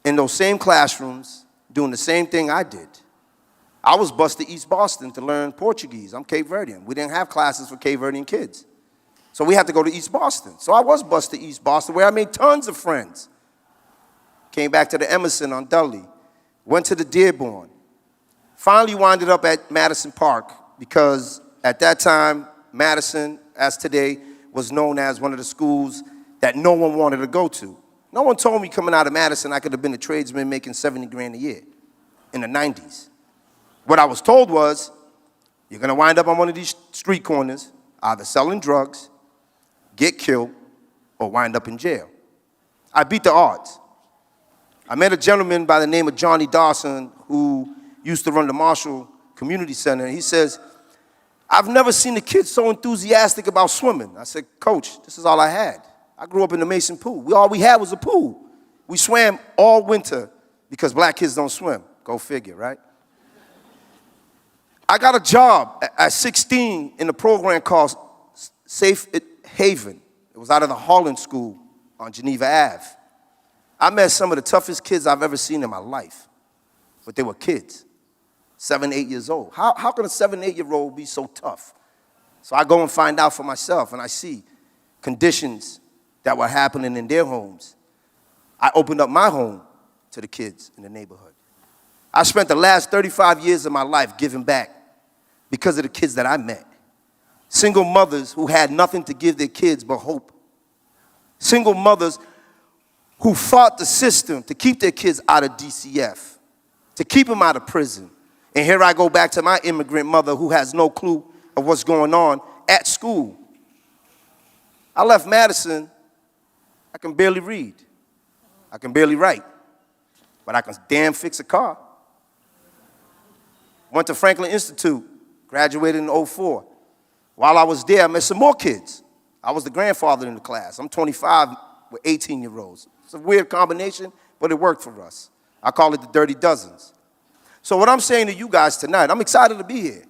in those same classrooms doing the same thing I did. I was bused to East Boston to learn Portuguese. I'm Cape Verdean. We didn't have classes for Cape Verdean kids. So we had to go to East Boston. So I was bused to East Boston where I made tons of friends. Came back to the Emerson on Dudley. Went to the Dearborn. Finally winded up at Madison Park because at that time, Madison, as today, was known as one of the schools that no one wanted to go to. No one told me coming out of Madison I could have been a tradesman making 70 grand a year in the 90s. What I was told was, you're gonna wind up on one of these street corners, either selling drugs, get killed, or wind up in jail. I beat the odds. I met a gentleman by the name of Johnny Dawson who used to run the Marshall Community Center, and he says, I've never seen a kid so enthusiastic about swimming. I said, Coach, this is all I had. I grew up in the Mason pool. All we had was a pool. We swam all winter because black kids don't swim. Go figure, right? I got a job at 16 in a program called Safe Haven. It was out of the Harlan School on Geneva Ave. I met some of the toughest kids I've ever seen in my life, but they were kids, 7, 8 years old. How can a 7, 8-year-old be so tough? So I go and find out for myself, and I see conditions that were happening in their homes. I opened up my home to the kids in the neighborhood. I spent the last 35 years of my life giving back because of the kids that I met. Single mothers who had nothing to give their kids but hope. Single mothers who fought the system to keep their kids out of DCF, to keep them out of prison. And here I go back to my immigrant mother who has no clue of what's going on at school. I left Madison, I can barely read. I can barely write, but I can damn fix a car. Went to Franklin Institute, graduated in '04. While I was there, I met some more kids. I was the grandfather in the class. I'm 25 with 18-year-olds. It's a weird combination, but it worked for us. I call it the Dirty Dozens. So what I'm saying to you guys tonight, I'm excited to be here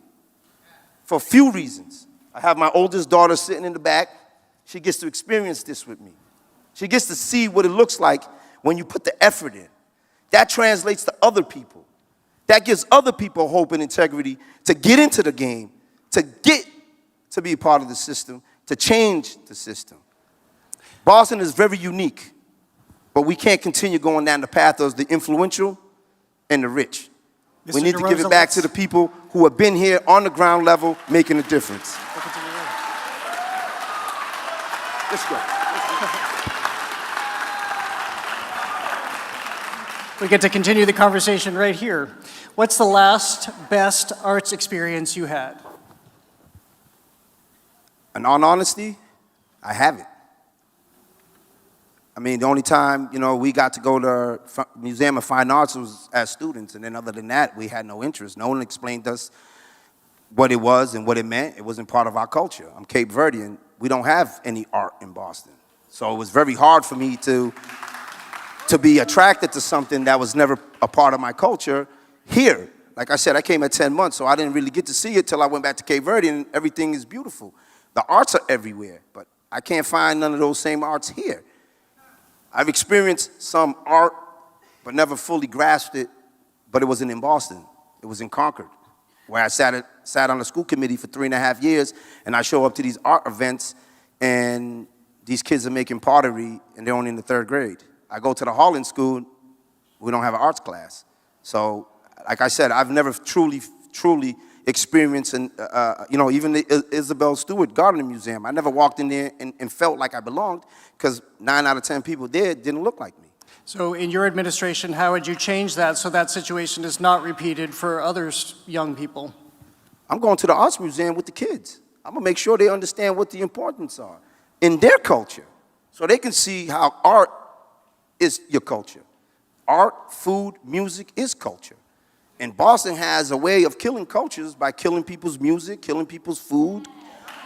for a few reasons. I have my oldest daughter sitting in the back. She gets to experience this with me. She gets to see what it looks like when you put the effort in. That translates to other people. That gives other people hope and integrity to get into the game, to get to be a part of the system, to change the system. Boston is very unique, but we can't continue going down the path of the influential and the rich. We need to give it back to the people who have been here on the ground level making a difference. Let's go. We get to continue the conversation right here. What's the last best arts experience you had? In all honesty, I haven't. I mean, the only time, we got to go to Museum of Fine Arts was as students, and then other than that, we had no interest. No one explained to us what it was and what it meant. It wasn't part of our culture. I'm Cape Verdean. We don't have any art in Boston. So it was very hard for me to be attracted to something that was never a part of my culture here. Like I said, I came at 10 months, so I didn't really get to see it till I went back to Cape Verde, and everything is beautiful. The arts are everywhere, but I can't find none of those same arts here. I've experienced some art, but never fully grasped it, but it wasn't in Boston. It was in Concord, where I sat on the school committee for 3.5 years, and I show up to these art events, and these kids are making pottery, and they're only in the 3rd grade. I go to the Holland School, we don't have an arts class. So, like I said, I've never truly experienced, even the Isabel Stewart Gardening Museum. I never walked in there and felt like I belonged, because 9 out of 10 people there didn't look like me. So in your administration, how would you change that so that situation is not repeated for other young people? I'm going to the Arts Museum with the kids. I'm going to make sure they understand what the importance are in their culture, so they can see how art is your culture. Art, food, music is culture. And Boston has a way of killing cultures by killing people's music, killing people's food,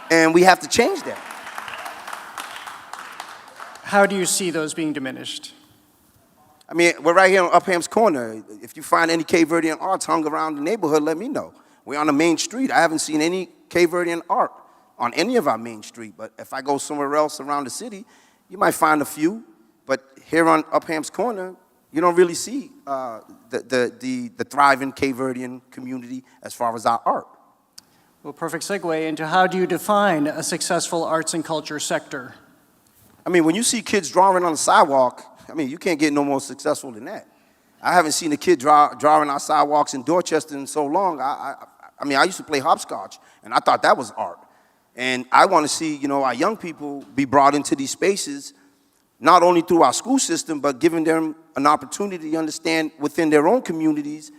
and we have to change that. How do you see those being diminished? I mean, we're right here on Upham's Corner. If you find any Cape Verdean arts hung around the neighborhood, let me know. We're on the main street. I haven't seen any Cape Verdean art on any of our main street, but if I go somewhere else around the city, you might find a few, but here on Upham's Corner, you don't really see the thriving Cape Verdean community as far as our art. Well, perfect segue into how do you define a successful arts and culture sector? I mean, when you see kids drawing on the sidewalk, I mean, you can't get no more successful than that. I haven't seen a kid drawing our sidewalks in Dorchester in so long. I mean, I used to play hopscotch, and I thought that was art. And I want to see, our young people be brought into these spaces, not only through our school system, but giving them an opportunity to understand within their own communities,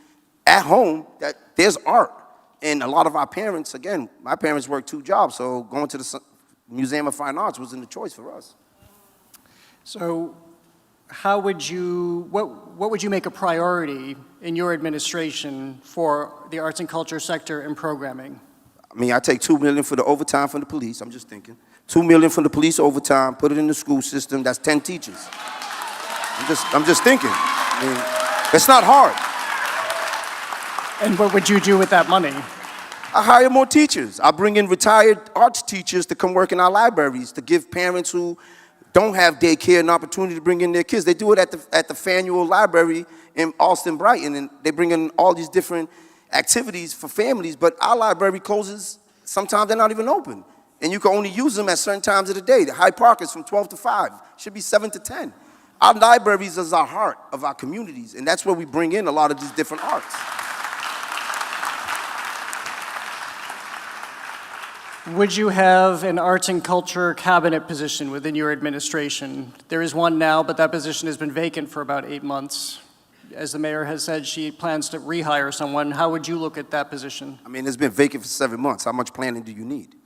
at home, that there's art. And a lot of our parents, again, my parents worked 2 jobs, so going to the Museum of Fine Arts wasn't a choice for us. So how would you, what would you make a priority in your administration for the arts and culture sector and programming? I mean, I take $2 million for the overtime from the police, I'm just thinking. $2 million from the police overtime, put it in the school system, that's 10 teachers. I'm just thinking. I mean, it's not hard. And what would you do with that money? I hire more teachers. I bring in retired arts teachers to come work in our libraries, to give parents who don't have daycare an opportunity to bring in their kids. They do it at the Faneuil Library in Austin, Brighton, and they bring in all these different activities for families, but our library closes, sometimes they're not even open. And you can only use them at certain times of the day. The Hyde Park is from 12 to 5, should be 7 to 10. Our libraries is our heart of our communities, and that's where we bring in a lot of these different arts. Would you have an arts and culture cabinet position within your administration? There is one now, but that position has been vacant for about 8 months. As the mayor has said, she plans to rehire someone. How would you look at that position? I mean, it's been vacant for 7 months. How much planning do you need?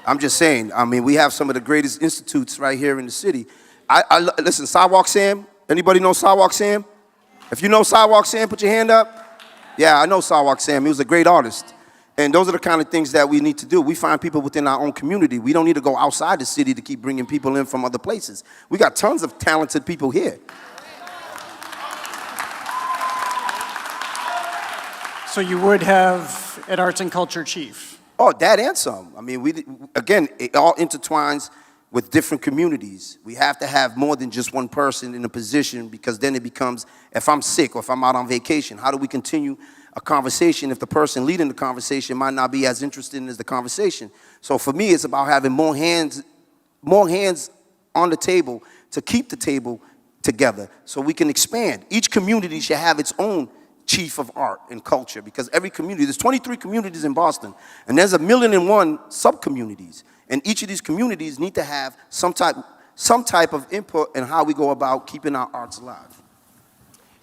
I'm just saying, I mean, we have some of the greatest institutes right here in the city. Listen, Sidewalk Sam, Anybody know Sidewalk Sam? If you know Sidewalk Sam, put your hand up. Yeah, I know Sidewalk Sam. He was a great artist. And those are the kind of things that we need to do. We find people within our own community. We don't need to go outside the city to keep bringing people in from other places. We got tons of talented people here. So you would have an arts and culture chief? Oh, that and some. I mean, again, it all intertwines with different communities. We have to have more than just one person in a position, because then it becomes, if I'm sick or if I'm out on vacation, how do we continue a conversation if the person leading the conversation might not be as interested in as the conversation? So for me, it's about having more hands on the table to keep the table together so we can expand. Each community should have its own chief of art and culture, because every community, there's 23 communities in Boston, and there's 1,000,001 sub-communities. And each of these communities need to have some type of input in how we go about keeping our arts alive.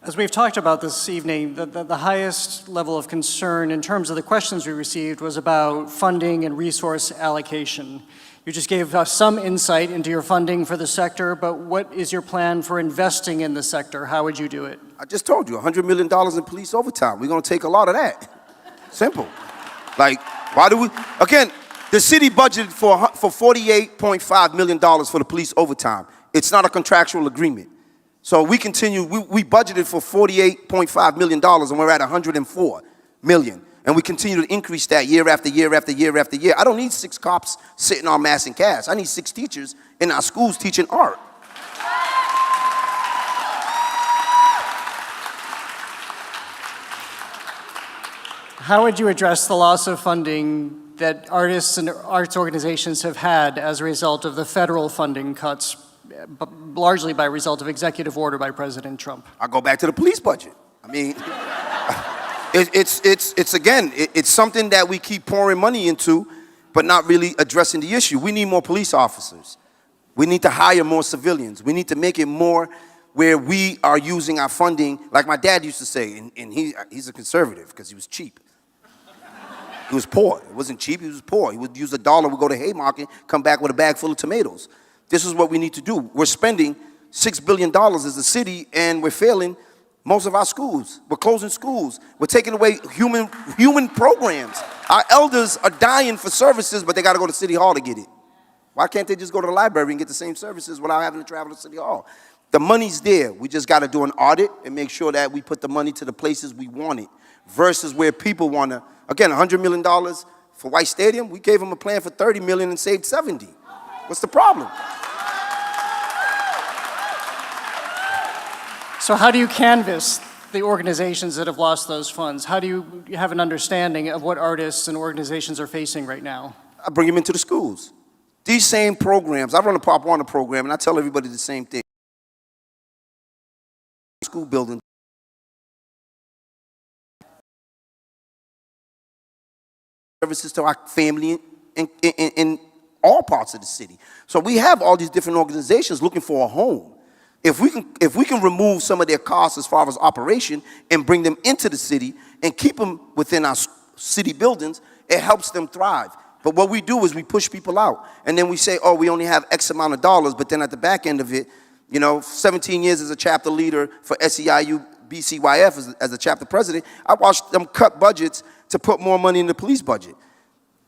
As we've talked about this evening, the highest level of concern in terms of the questions we received was about funding and resource allocation. You just gave us some insight into your funding for the sector, but what is your plan for investing in the sector? How would you do it? I just told you, $100 million in police overtime. We're gonna take a lot of that. Simple. Like, why do we, again, the city budgeted for $48.5 million for the police overtime. It's not a contractual agreement. So we continue, we budgeted for $48.5 million and we're at $104 million. And we continue to increase that year after year after year after year. I don't need 6 cops sitting on mass and cash. I need 6 teachers in our schools teaching art. How would you address the loss of funding that artists and arts organizations have had as a result of the federal funding cuts, largely by result of executive order by President Trump? I go back to the police budget. I mean, it's something that we keep pouring money into, but not really addressing the issue. We need more police officers. We need to hire more civilians. We need to make it more where we are using our funding, like my dad used to say, and he's a conservative because he was cheap. He was poor. It wasn't cheap, he was poor. He would use $1, would go to Haymarket, come back with a bag full of tomatoes. This is what we need to do. We're spending $6 billion as a city, and we're failing most of our schools. We're closing schools. We're taking away human programs. Our elders are dying for services, but they got to go to City Hall to get it. Why can't they just go to the library and get the same services without having to travel to City Hall? The money's there. We just got to do an audit and make sure that we put the money to the places we want it versus where people want to. Again, $100 million for White Stadium. We gave them a plan for $30 million and saved 70. What's the problem? So how do you canvass the organizations that have lost those funds? How do you have an understanding of what artists and organizations are facing right now? I bring them into the schools. These same programs, I run a Pop Warner program, and I tell everybody the same thing. School building. Services to our family in all parts of the city. So we have all these different organizations looking for a home. If we can remove some of their costs as far as operation and bring them into the city and keep them within our city buildings, it helps them thrive. But what we do is we push people out. And then we say, oh, we only have X amount of dollars, but then at the back end of it, 17 years as a chapter leader for SEIU BCYF as a chapter president, I watched them cut budgets to put more money in the police budget.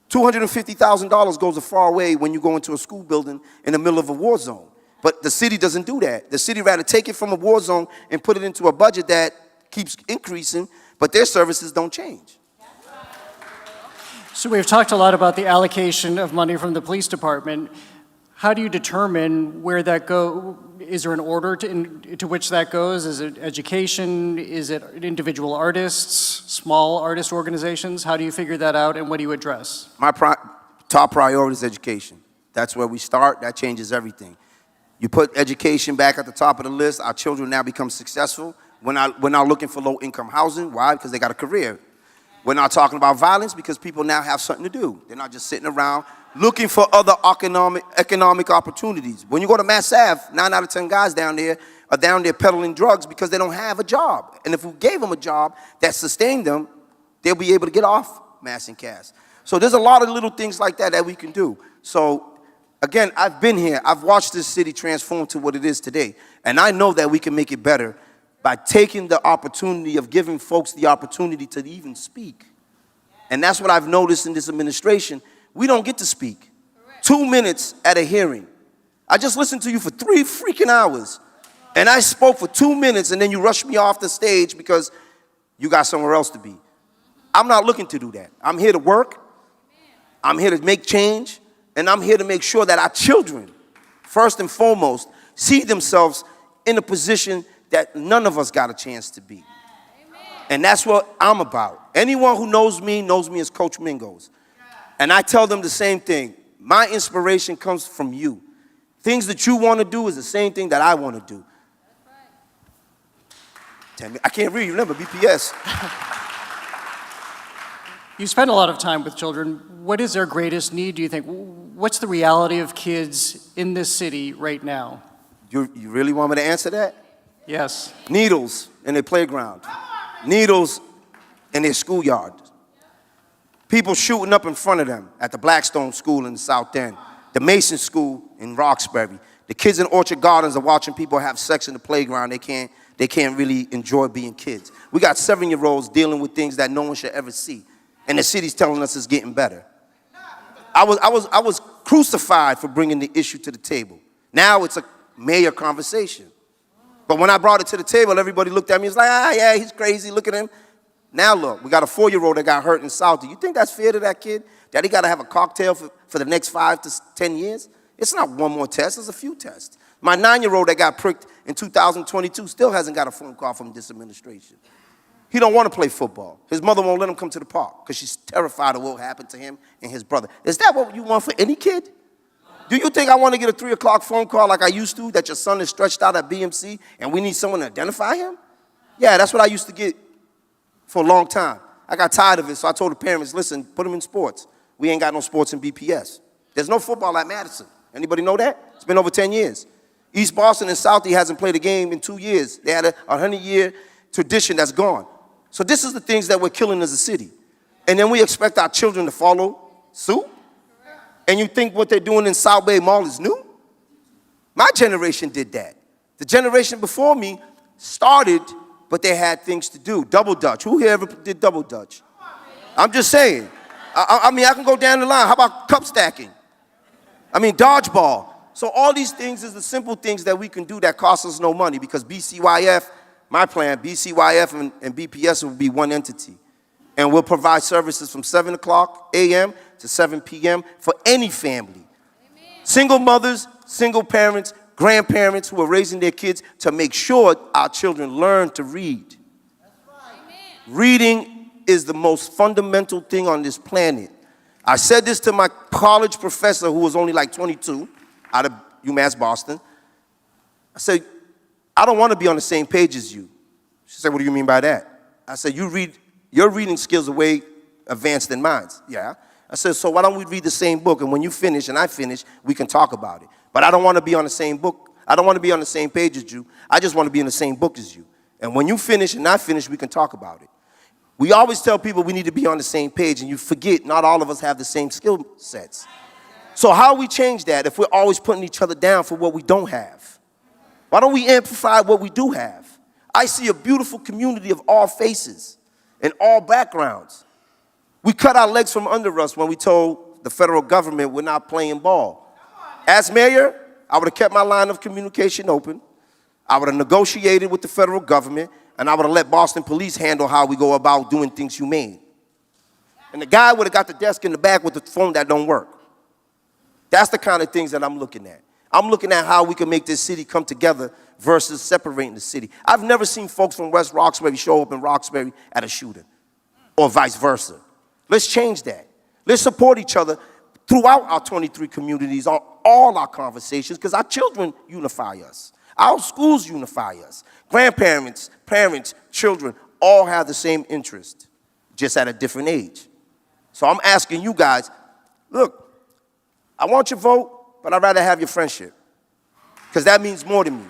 $250,000 goes a far way when you go into a school building in the middle of a war zone. But the city doesn't do that. The city rather take it from a war zone and put it into a budget that keeps increasing, but their services don't change. So we've talked a lot about the allocation of money from the police department. How do you determine where that goes? Is there an order to which that goes? Is it education? Is it individual artists, small artist organizations? How do you figure that out, and what do you address? My top priority is education. That's where we start. That changes everything. You put education back at the top of the list, our children now become successful. We're not looking for low-income housing. Why? Because they got a career. We're not talking about violence because people now have something to do. They're not just sitting around looking for other economic opportunities. When you go to Mass Ave, 9 out of 10 guys down there are down there peddling drugs because they don't have a job. And if we gave them a job that sustained them, they'll be able to get off Mass and Cass. So there's a lot of little things like that we can do. So Again, I've been here. I've watched this city transform to what it is today. And I know that we can make it better by taking the opportunity of giving folks the opportunity to even speak. And that's what I've noticed in this administration. We don't get to speak. 2 minutes at a hearing. I just listened to you for 3 freaking hours. And I spoke for 2 minutes, and then you rushed me off the stage because you got somewhere else to be. I'm not looking to do that. I'm here to work. I'm here to make change. And I'm here to make sure that our children, first and foremost, see themselves in a position that none of us got a chance to be. And that's what I'm about. Anyone who knows me as Coach Mingos. And I tell them the same thing. My inspiration comes from you. Things that you want to do is the same thing that I want to do. I can't read, remember, BPS. You spend a lot of time with children. What is their greatest need, do you think? What's the reality of kids in this city right now? You really want me to answer that? Yes. Needles in their playground. Needles in their schoolyard. People shooting up in front of them at the Blackstone School in the South End. The Mason School in Roxbury. The kids in Orchard Gardens are watching people have sex in the playground. They can't really enjoy being kids. We got 7-year-olds dealing with things that no one should ever see. And the city's telling us it's getting better. I was crucified for bringing the issue to the table. Now it's a mayor conversation. But when I brought it to the table, everybody looked at me and was like, yeah, he's crazy, look at him. Now look, we got a 4-year-old that got hurt in Southie. You think that's fair to that kid? That he got to have a cocktail for the next 5 to 10 years? It's not one more test, it's a few tests. My 9-year-old that got pricked in 2022 still hasn't got a phone call from this administration. He don't want to play football. His mother won't let him come to the park because she's terrified of what will happen to him and his brother. Is that what you want for any kid? Do you think I want to get a 3 o'clock phone call like I used to, that your son is stretched out at BMC and we need someone to identify him? Yeah, that's what I used to get for a long time. I got tired of it, so I told the parents, listen, put him in sports. We ain't got no sports in BPS. There's no football at Madison. Anybody know that? It's been over 10 years. East Boston and Southie hasn't played a game in 2 years. They had a 100-year tradition that's gone. So this is the things that we're killing as a city. And then we expect our children to follow suit? And you think what they're doing in South Bay Mall is new? My generation did that. The generation before me started, but they had things to do. Double Dutch. Who here ever did double Dutch? I'm just saying. I mean, I can go down the line. How about cup stacking? I mean, dodgeball. So all these things is the simple things that we can do that cost us no money, because BCYF, my plan, BCYF and BPS will be one entity. And we'll provide services from 7 o'clock a.m. to 7 p.m. for any family. Amen. Single mothers, single parents, grandparents who are raising their kids to make sure our children learn to read. That's right. Reading is the most fundamental thing on this planet. I said this to my college professor who was only like 22 out of UMass Boston. I said, I don't want to be on the same page as you. She said, what do you mean by that? I said, your reading skills are way advanced than mine. Yeah. I said, so why don't we read the same book, and when you finish and I finish, we can talk about it. But I don't want to be on the same book. I don't want to be on the same page as you. I just want to be in the same book as you. And when you finish and I finish, we can talk about it. We always tell people we need to be on the same page, and you forget not all of us have the same skill sets. So how we change that if we're always putting each other down for what we don't have? Why don't we amplify what we do have? I see a beautiful community of all faces and all backgrounds. We cut our legs from under us when we told the federal government we're not playing ball. As mayor, I would have kept my line of communication open. I would have negotiated with the federal government, and I would have let Boston police handle how we go about doing things humane. And the guy would have got the desk in the back with the phone that don't work. That's the kind of things that I'm looking at. I'm looking at how we can make this city come together versus separating the city. I've never seen folks from West Roxbury show up in Roxbury at a shooting, or vice versa. Let's change that. Let's support each other throughout our 23 communities on all our conversations, because our children unify us. Our schools unify us. Grandparents, parents, children all have the same interest, just at a different age. So I'm asking you guys, look, I want your vote, but I'd rather have your friendship, because that means more to me.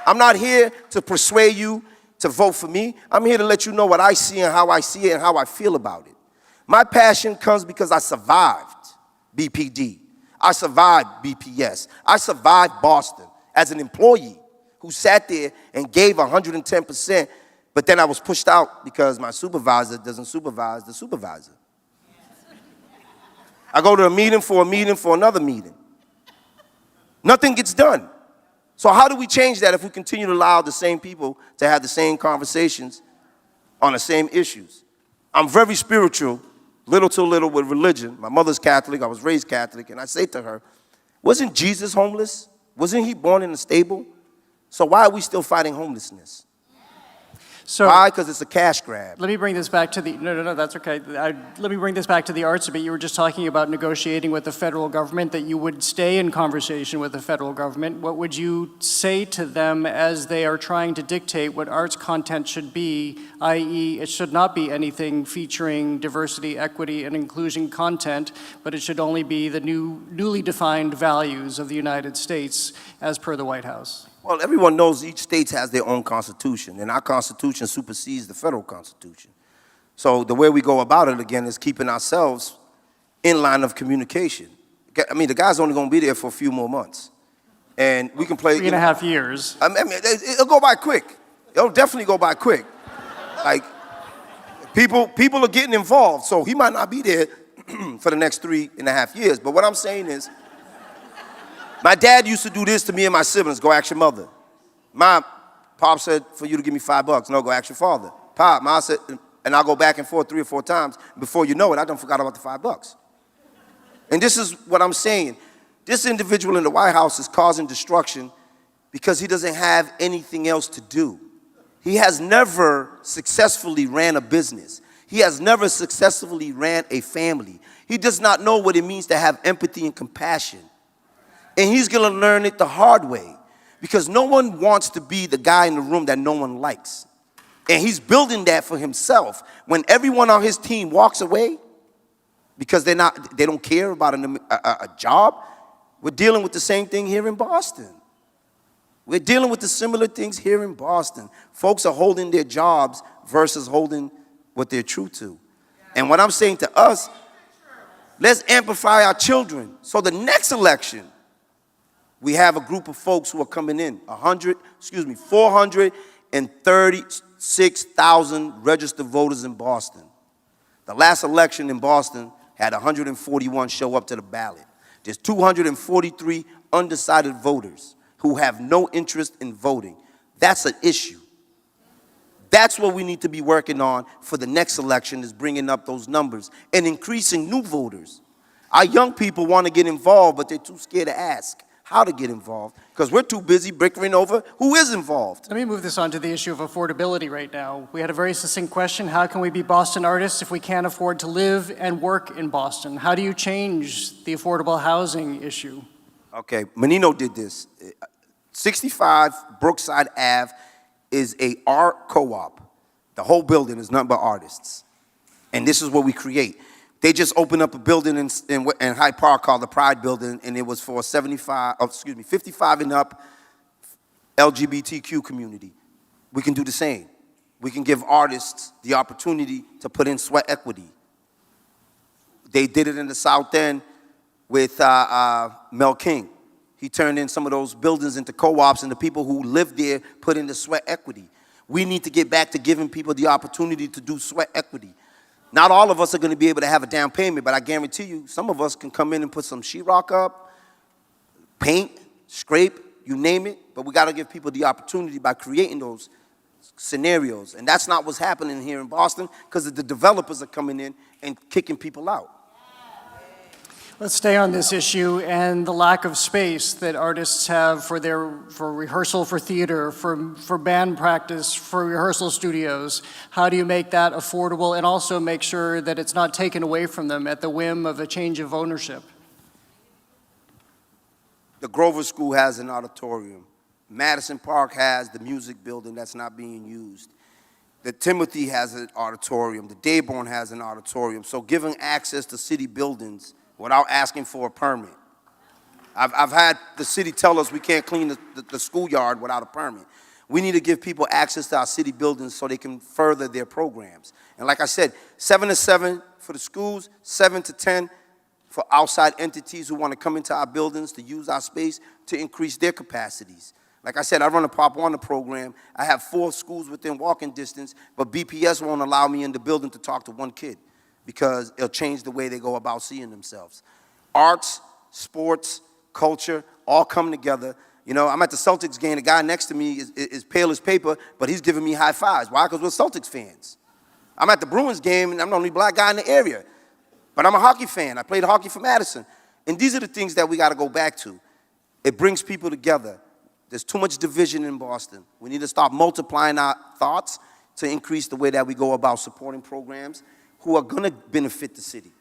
I'm not here to persuade you to vote for me. I'm here to let you know what I see and how I see it and how I feel about it. My passion comes because I survived BPD. I survived BPS. I survived Boston as an employee who sat there and gave 110%, but then I was pushed out because my supervisor doesn't supervise the supervisor. I go to a meeting for another meeting. Nothing gets done. So how do we change that if we continue to allow the same people to have the same conversations on the same issues? I'm very spiritual, little to little with religion. My mother's Catholic, I was raised Catholic, and I say to her, wasn't Jesus homeless? Wasn't he born in a stable? So why are we still fighting homelessness? So, Why? Because it's a cash grab. let me bring this back to the, no, that's okay. Let me bring this back to the arts a bit. You were just talking about negotiating with the federal government, that you would stay in conversation with the federal government. What would you say to them as they are trying to dictate what arts content should be, i.e. it should not be anything featuring diversity, equity, and inclusion content, but it should only be the newly defined values of the United States as per the White House? Well, everyone knows each state has their own constitution, and our constitution supersedes the federal constitution. So the way we go about it, again, is keeping ourselves in line of communication. I mean, the guy's only going to be there for a few more months. And we can play... 3.5 years. I mean, it'll go by quick. It'll definitely go by quick. Like, people are getting involved, so he might not be there for the next 3.5 years. But what I'm saying is, my dad used to do this to me and my siblings. Go ask your mother. Pop said, for you to give me $5. No, go ask your father. Pop, Ma said, and I'll go back and forth 3 or 4 times. Before you know it, I done forgot about the $5. And this is what I'm saying. This individual in the White House is causing destruction because he doesn't have anything else to do. He has never successfully ran a business. He has never successfully ran a family. He does not know what it means to have empathy and compassion. And he's going to learn it the hard way because no one wants to be the guy in the room that no one likes. And he's building that for himself. When everyone on his team walks away because they don't care about a job, we're dealing with the same thing here in Boston. We're dealing with the similar things here in Boston. Folks are holding their jobs versus holding what they're true to. And what I'm saying to us, let's amplify our children. So the next election, we have a group of folks who are coming in, 436,000 registered voters in Boston. The last election in Boston had 141 show up to the ballot. There's 243 undecided voters who have no interest in voting. That's an issue. That's what we need to be working on for the next election, is bringing up those numbers and increasing new voters. Our young people want to get involved, but they're too scared to ask how to get involved because we're too busy bickering over who is involved. Let me move this on to the issue of affordability right now. We had a very succinct question. How can we be Boston artists if we can't afford to live and work in Boston? How do you change the affordable housing issue? Okay, Menino did this. 65 Brookside Ave is a art co-op. The whole building is nothing but artists. And this is what we create. They just opened up a building in Hyde Park called the Pride Building, and it was for 55 and up LGBTQ community. We can do the same. We can give artists the opportunity to put in sweat equity. They did it in the South End with Mel King. He turned in some of those buildings into co-ops, and the people who lived there put in the sweat equity. We need to get back to giving people the opportunity to do sweat equity. Not all of us are going to be able to have a down payment, but I guarantee you, some of us can come in and put some sheetrock up, paint, scrape, you name it, but we got to give people the opportunity by creating those scenarios. And that's not what's happening here in Boston because the developers are coming in and kicking people out. Let's stay on this issue and the lack of space that artists have for rehearsal for theater, for band practice, for rehearsal studios. How do you make that affordable and also make sure that it's not taken away from them at the whim of a change of ownership? The Grover School has an auditorium. Madison Park has the music building that's not being used. The Timothy has an auditorium. The Dearborn has an auditorium. So giving access to city buildings without asking for a permit. I've had the city tell us we can't clean the schoolyard without a permit. We need to give people access to our city buildings so they can further their programs. And like I said, 7 to 7 for the schools, 7 to 10 for outside entities who want to come into our buildings to use our space to increase their capacities. Like I said, I run a Pop Warner program. I have 4 schools within walking distance, but BPS won't allow me in the building to talk to one kid because it'll change the way they go about seeing themselves. Arts, sports, culture, all come together. You know, I'm at the Celtics game. The guy next to me is pale as paper, but he's giving me high fives. Why? Because we're Celtics fans. I'm at the Bruins game, and I'm the only black guy in the area. But I'm a hockey fan. I played hockey for Madison. And these are the things that we got to go back to. It brings people together. There's too much division in Boston. We need to stop multiplying our thoughts to increase the way that we go about supporting programs who are going to benefit the city.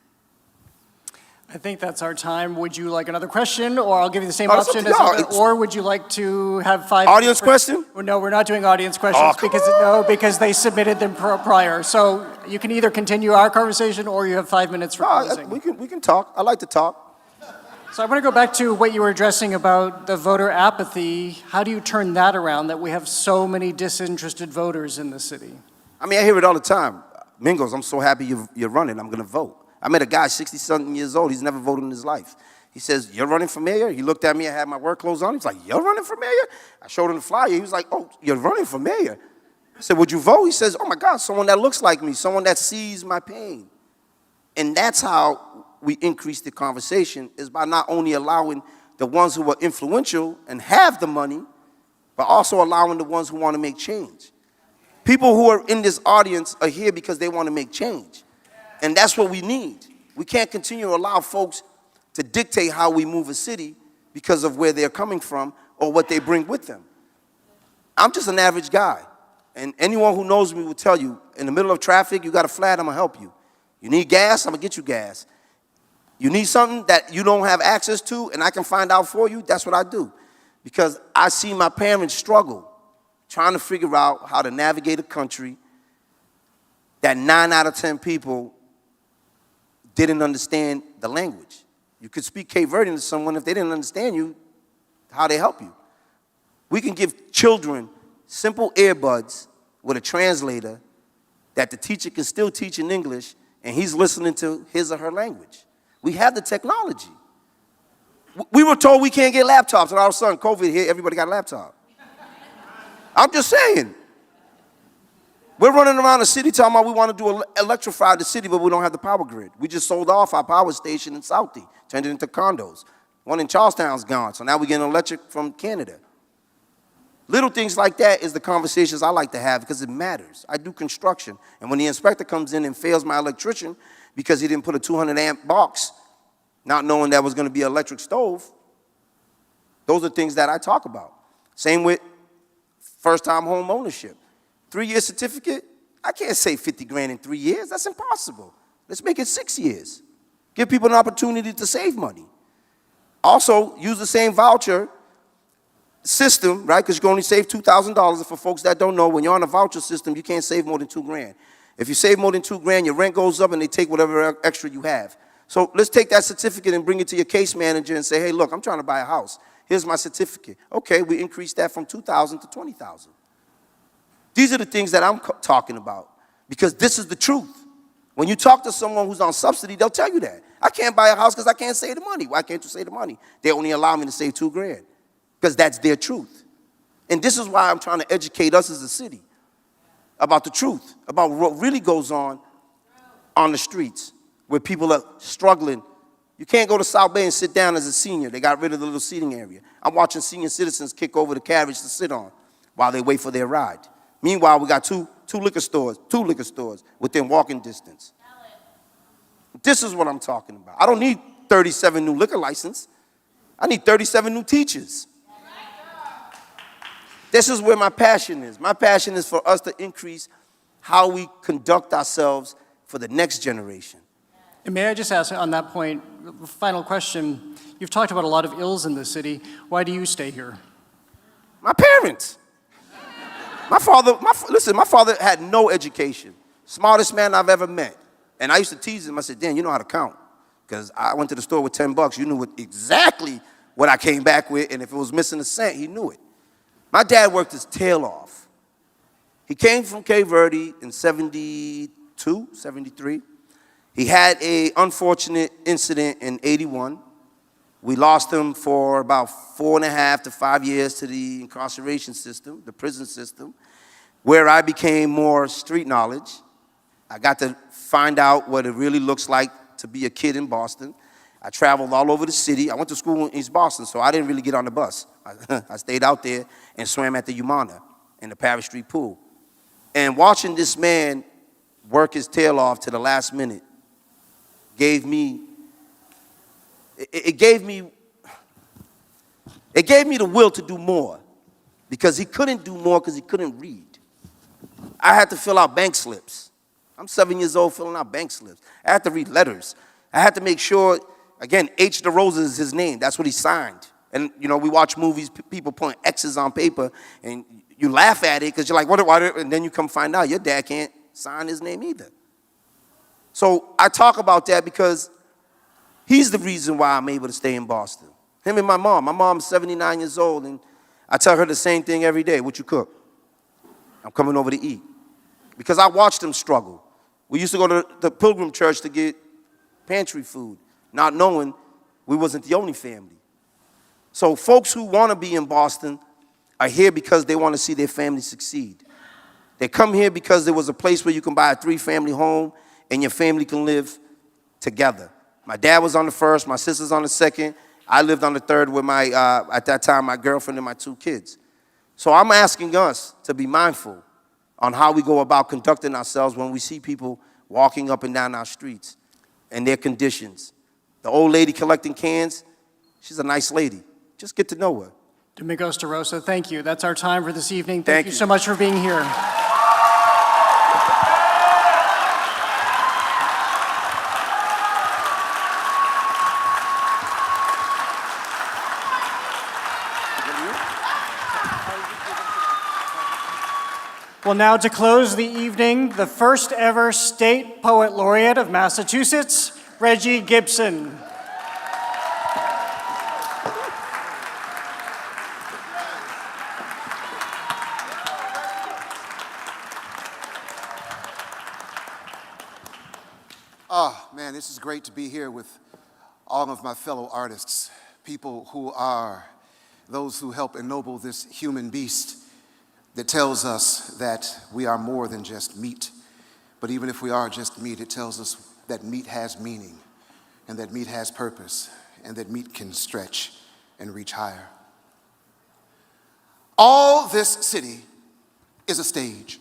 I think that's our time. Would you like another question, or I'll give you the same it's up option to as y'all. other, or would you like to have 5 Audience question? Well, no, we're not doing audience questions because they submitted them prior. So you can either continue our conversation or you have 5 minutes for closing. We can talk. I like to talk. So I want to go back to what you were addressing about the voter apathy. How do you turn that around, that we have so many disinterested voters in the city? I mean, I hear it all the time. Mingos, I'm so happy you're running. I'm going to vote. I met a guy, 60-something years old. He's never voted in his life. He says, you're running for mayor? He looked at me. I had my work clothes on. He's like, you're running for mayor? I showed him the flyer. He was like, oh, you're running for mayor? I said, would you vote? He says, oh, my God, someone that looks like me, someone that sees my pain. And that's how we increase the conversation, is by not only allowing the ones who are influential and have the money, but also allowing the ones who want to make change. People who are in this audience are here because they want to make change. And that's what we need. We can't continue to allow folks to dictate how we move a city because of where they're coming from or what they bring with them. I'm just an average guy. And anyone who knows me will tell you, in the middle of traffic, you got a flat, I'm going to help you. You need gas, I'm going to get you gas. You need something that you don't have access to and I can find out for you, that's what I do. Because I see my parents struggle trying to figure out how to navigate a country that 9 out of 10 people didn't understand the language. You could speak Cape Verdean to someone, if they didn't understand you, how they help you. We can give children simple earbuds with a translator that the teacher can still teach in English, and he's listening to his or her language. We have the technology. We were told we can't get laptops, and all of a sudden, COVID hit, everybody got a laptop. I'm just saying. We're running around the city talking about we want to electrify the city, but we don't have the power grid. We just sold off our power station in Southie, turned it into condos. One in Charlestown's gone, so now we're getting electric from Canada. Little things like that is the conversations I like to have because it matters. I do construction, and when the inspector comes in and fails my electrician because he didn't put a 200-amp box, not knowing that was going to be an electric stove, those are things that I talk about. Same with first-time home ownership. 3-year certificate, I can't save 50 grand in 3 years. That's impossible. Let's make it 6 years. Give people an opportunity to save money. Also, use the same voucher system, right? Because you can only save $2,000. And for folks that don't know, when you're on a voucher system, you can't save more than 2 grand. If you save more than 2 grand, your rent goes up and they take whatever extra you have. So let's take that certificate and bring it to your case manager and say, hey, look, I'm trying to buy a house. Here's my certificate. Okay, we increased that from $2,000 to $20,000. These are the things that I'm talking about because this is the truth. When you talk to someone who's on subsidy, they'll tell you that. I can't buy a house because I can't save the money. Why can't you save the money? They only allow me to save 2 grand because that's their truth. And this is why I'm trying to educate us as a city about the truth, about what really goes on the streets where people are struggling. You can't go to South Bay and sit down as a senior. They got rid of the little seating area. I'm watching senior citizens kick over the carriage to sit on while they wait for their ride. Meanwhile, we got two liquor stores within walking distance. This is what I'm talking about. I don't need 37 new liquor licenses. I need 37 new teachers. This is where my passion is. My passion is for us to increase how we conduct ourselves for the next generation. And may I just ask on that point, final question. You've talked about a lot of ills in the city. Why do you stay here? My parents. My father had no education. Smartest man I've ever met. And I used to tease him. I said, Dan, you know how to count. Because I went to the store with $10. You knew exactly what I came back with. And if it was missing a cent, he knew it. My dad worked his tail off. He came from Cape Verde in 72, 73. He had an unfortunate incident in '81. We lost him for about 4.5 to 5 years to the incarceration system, the prison system, where I became more street knowledge. I got to find out what it really looks like to be a kid in Boston. I traveled all over the city. I went to school in East Boston, so I didn't really get on the bus. I stayed out there and swam at the Umana in the Parish Street pool. And watching this man work his tail off to the last minute gave me the will to do more, because he couldn't do more because he couldn't read. I had to fill out bank slips. I'm 7 years old filling out bank slips. I had to read letters. I had to make sure, again, H. DeRosa is his name. That's what he signed. And, you know, we watch movies, people putting X's on paper, and you laugh at it because you're like, what? And then you come find out your dad can't sign his name either. So I talk about that because he's the reason why I'm able to stay in Boston. Him and my mom. My mom's 79 years old, and I tell her the same thing every day. What you cook? I'm coming over to eat. Because I watched him struggle. We used to go to the Pilgrim Church to get pantry food, not knowing we wasn't the only family. So folks who want to be in Boston are here because they want to see their family succeed. They come here because there was a place where you can buy a 3-family home and your family can live together. My dad was on the first, my sister's on the second. I lived on the third with my, at that time, my girlfriend and my 2 kids. So I'm asking us to be mindful on how we go about conducting ourselves when we see people walking up and down our streets and their conditions. The old lady collecting cans, she's a nice lady. Just get to know her. Domingos DaRosa, thank you. That's our time for this evening. Thank You you so much for being here. Well, now to close the evening, the first ever State Poet Laureate of Massachusetts, Reggie Gibson. Oh, man, this is great to be here with all of my fellow artists, people who are those who help ennoble this human beast that tells us that we are more than just meat. But even if we are just meat, it tells us that meat has meaning, and that meat has purpose, and that meat can stretch and reach higher. All this city is a stage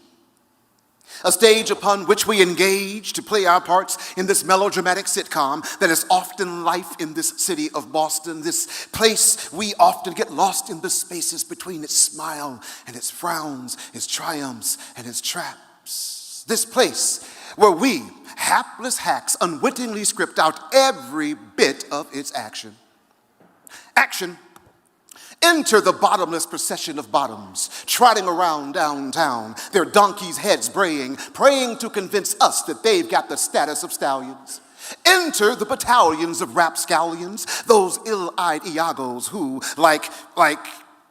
upon which we engage to play our parts in this melodramatic sitcom that is often life in this city of Boston, this place we often get lost in the spaces between its smile and its frowns, its triumphs and its traps. This place where we, hapless hacks, unwittingly script out every bit of its action. Action. Enter the bottomless procession of bottoms, trotting around downtown, their donkeys' heads braying, praying to convince us that they've got the status of stallions. Enter the battalions of rapscallions, those ill-eyed Iagos who, like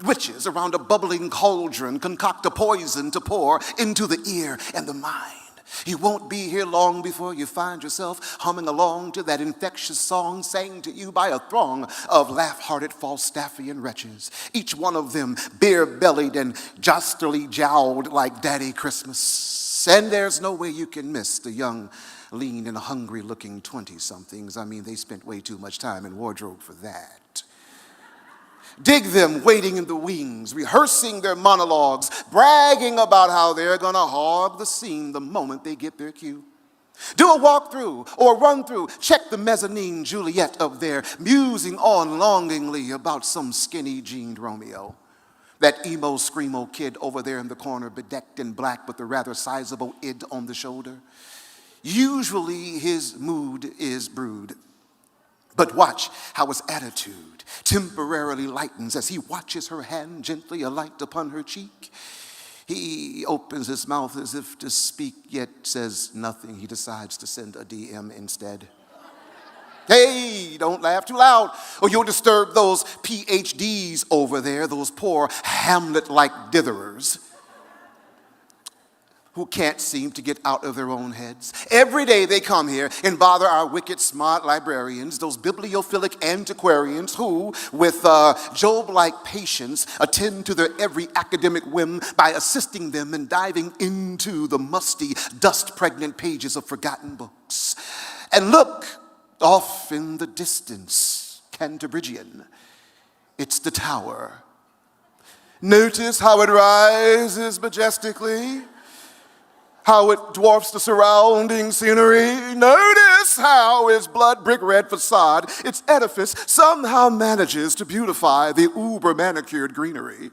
witches around a bubbling cauldron, concoct a poison to pour into the ear and the mind. You won't be here long before you find yourself humming along to that infectious song sang to you by a throng of laugh-hearted Falstaffian wretches, each one of them beer-bellied and jostily jowled like Daddy Christmas. And there's no way you can miss the young, lean, and hungry-looking 20-somethings. I mean, they spent way too much time in wardrobe for that. Dig them waiting in the wings, rehearsing their monologues, bragging about how they're gonna hog the scene the moment they get their cue. Do a walk-through or run-through, check the mezzanine Juliet up there, musing on longingly about some skinny-jeaned Romeo. That emo, screamo kid over there in the corner, bedecked in black with a rather sizable id on the shoulder. Usually his mood is brewed. But watch how his attitude temporarily lightens as he watches her hand gently alight upon her cheek. He opens his mouth as if to speak, yet says nothing. He decides to send a DM instead. Hey, don't laugh too loud, or you'll disturb those PhDs over there, those poor Hamlet-like ditherers. who can't seem to get out of their own heads. Every day they come here and bother our wicked smart librarians, those bibliophilic antiquarians who, with Job-like patience, attend to their every academic whim by assisting them in diving into the musty, dust-pregnant pages of forgotten books. And look, off in the distance, Cantabrigian, it's the tower. Notice how it rises majestically, how it dwarfs the surrounding scenery. Notice how its blood brick red facade, its edifice, somehow manages to beautify the uber-manicured greenery.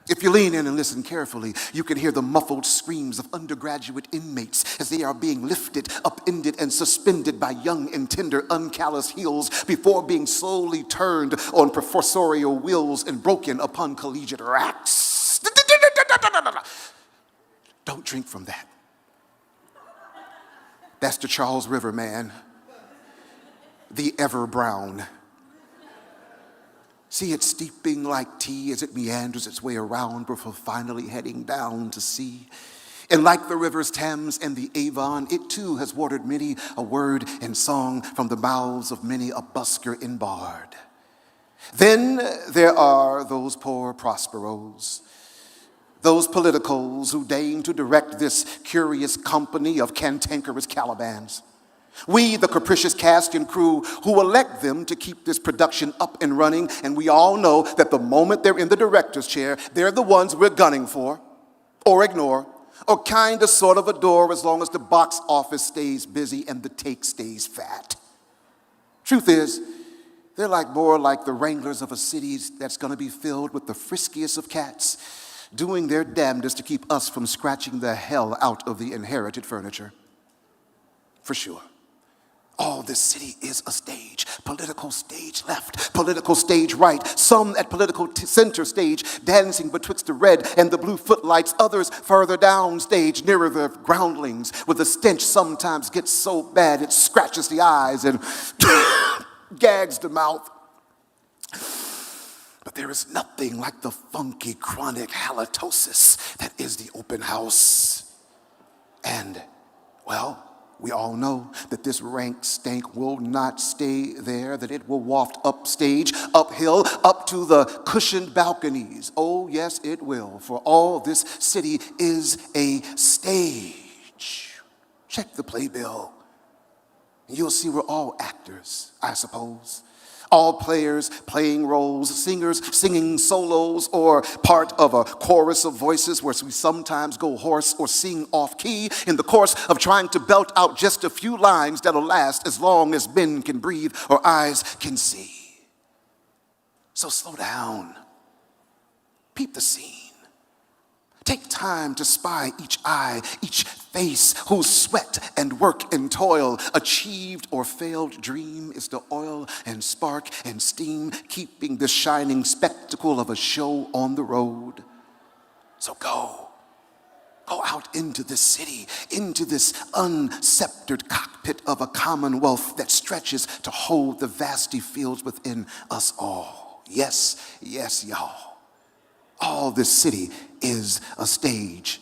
If you lean in and listen carefully, you can hear the muffled screams of undergraduate inmates as they are being lifted, upended, and suspended by young and tender, uncalloused heels before being slowly turned on professorial wheels and broken upon collegiate racks. Don't drink from that. That's the Charles River, man. The ever brown. See it steeping like tea as it meanders its way around before finally heading down to sea. And like the rivers Thames and the Avon, it too has watered many a word and song from the mouths of many a busker and bard. Then there are those poor Prosperos, those politicals who deign to direct this curious company of cantankerous Calibans. We, the capricious cast and crew, who elect them to keep this production up and running, and we all know that the moment they're in the director's chair, they're the ones we're gunning for, or ignore, or kind of sort of adore as long as the box office stays busy and the take stays fat. Truth is, they're more like the wranglers of a city that's going to be filled with the friskiest of cats, doing their damnedest to keep us from scratching the hell out of the inherited furniture. For sure. All this city is a stage. Political stage left, political stage right. Some at political center stage, dancing betwixt the red and the blue footlights. Others further down stage, nearer the groundlings, where the stench sometimes gets so bad it scratches the eyes and gags the mouth. But there is nothing like the funky chronic halitosis that is the open house. And, well, we all know that this rank stank will not stay there, that it will waft upstage, uphill, up to the cushioned balconies. Oh, yes, it will, for all this city is a stage. Check the playbill. You'll see we're all actors, I suppose. All players playing roles, singers singing solos, or part of a chorus of voices where we sometimes go hoarse or sing off key in the course of trying to belt out just a few lines that'll last as long as men can breathe or eyes can see. So slow down. Peep the scene. Take time to spy each eye, each face, whose sweat and work and toil, achieved or failed dream is the oil and spark and steam keeping the shining spectacle of a show on the road. So go out into this city, into this unsceptered cockpit of a commonwealth that stretches to hold the vasty fields within us all. Yes, yes, y'all. All this city is a stage.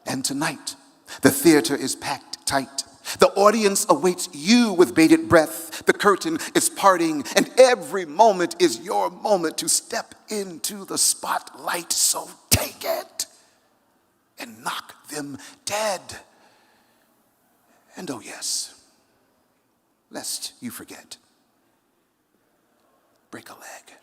And tonight, the theater is packed tight. The audience awaits you with bated breath. The curtain is parting, and every moment is your moment to step into the spotlight. So take it and knock them dead. And oh yes, lest you forget, break a leg.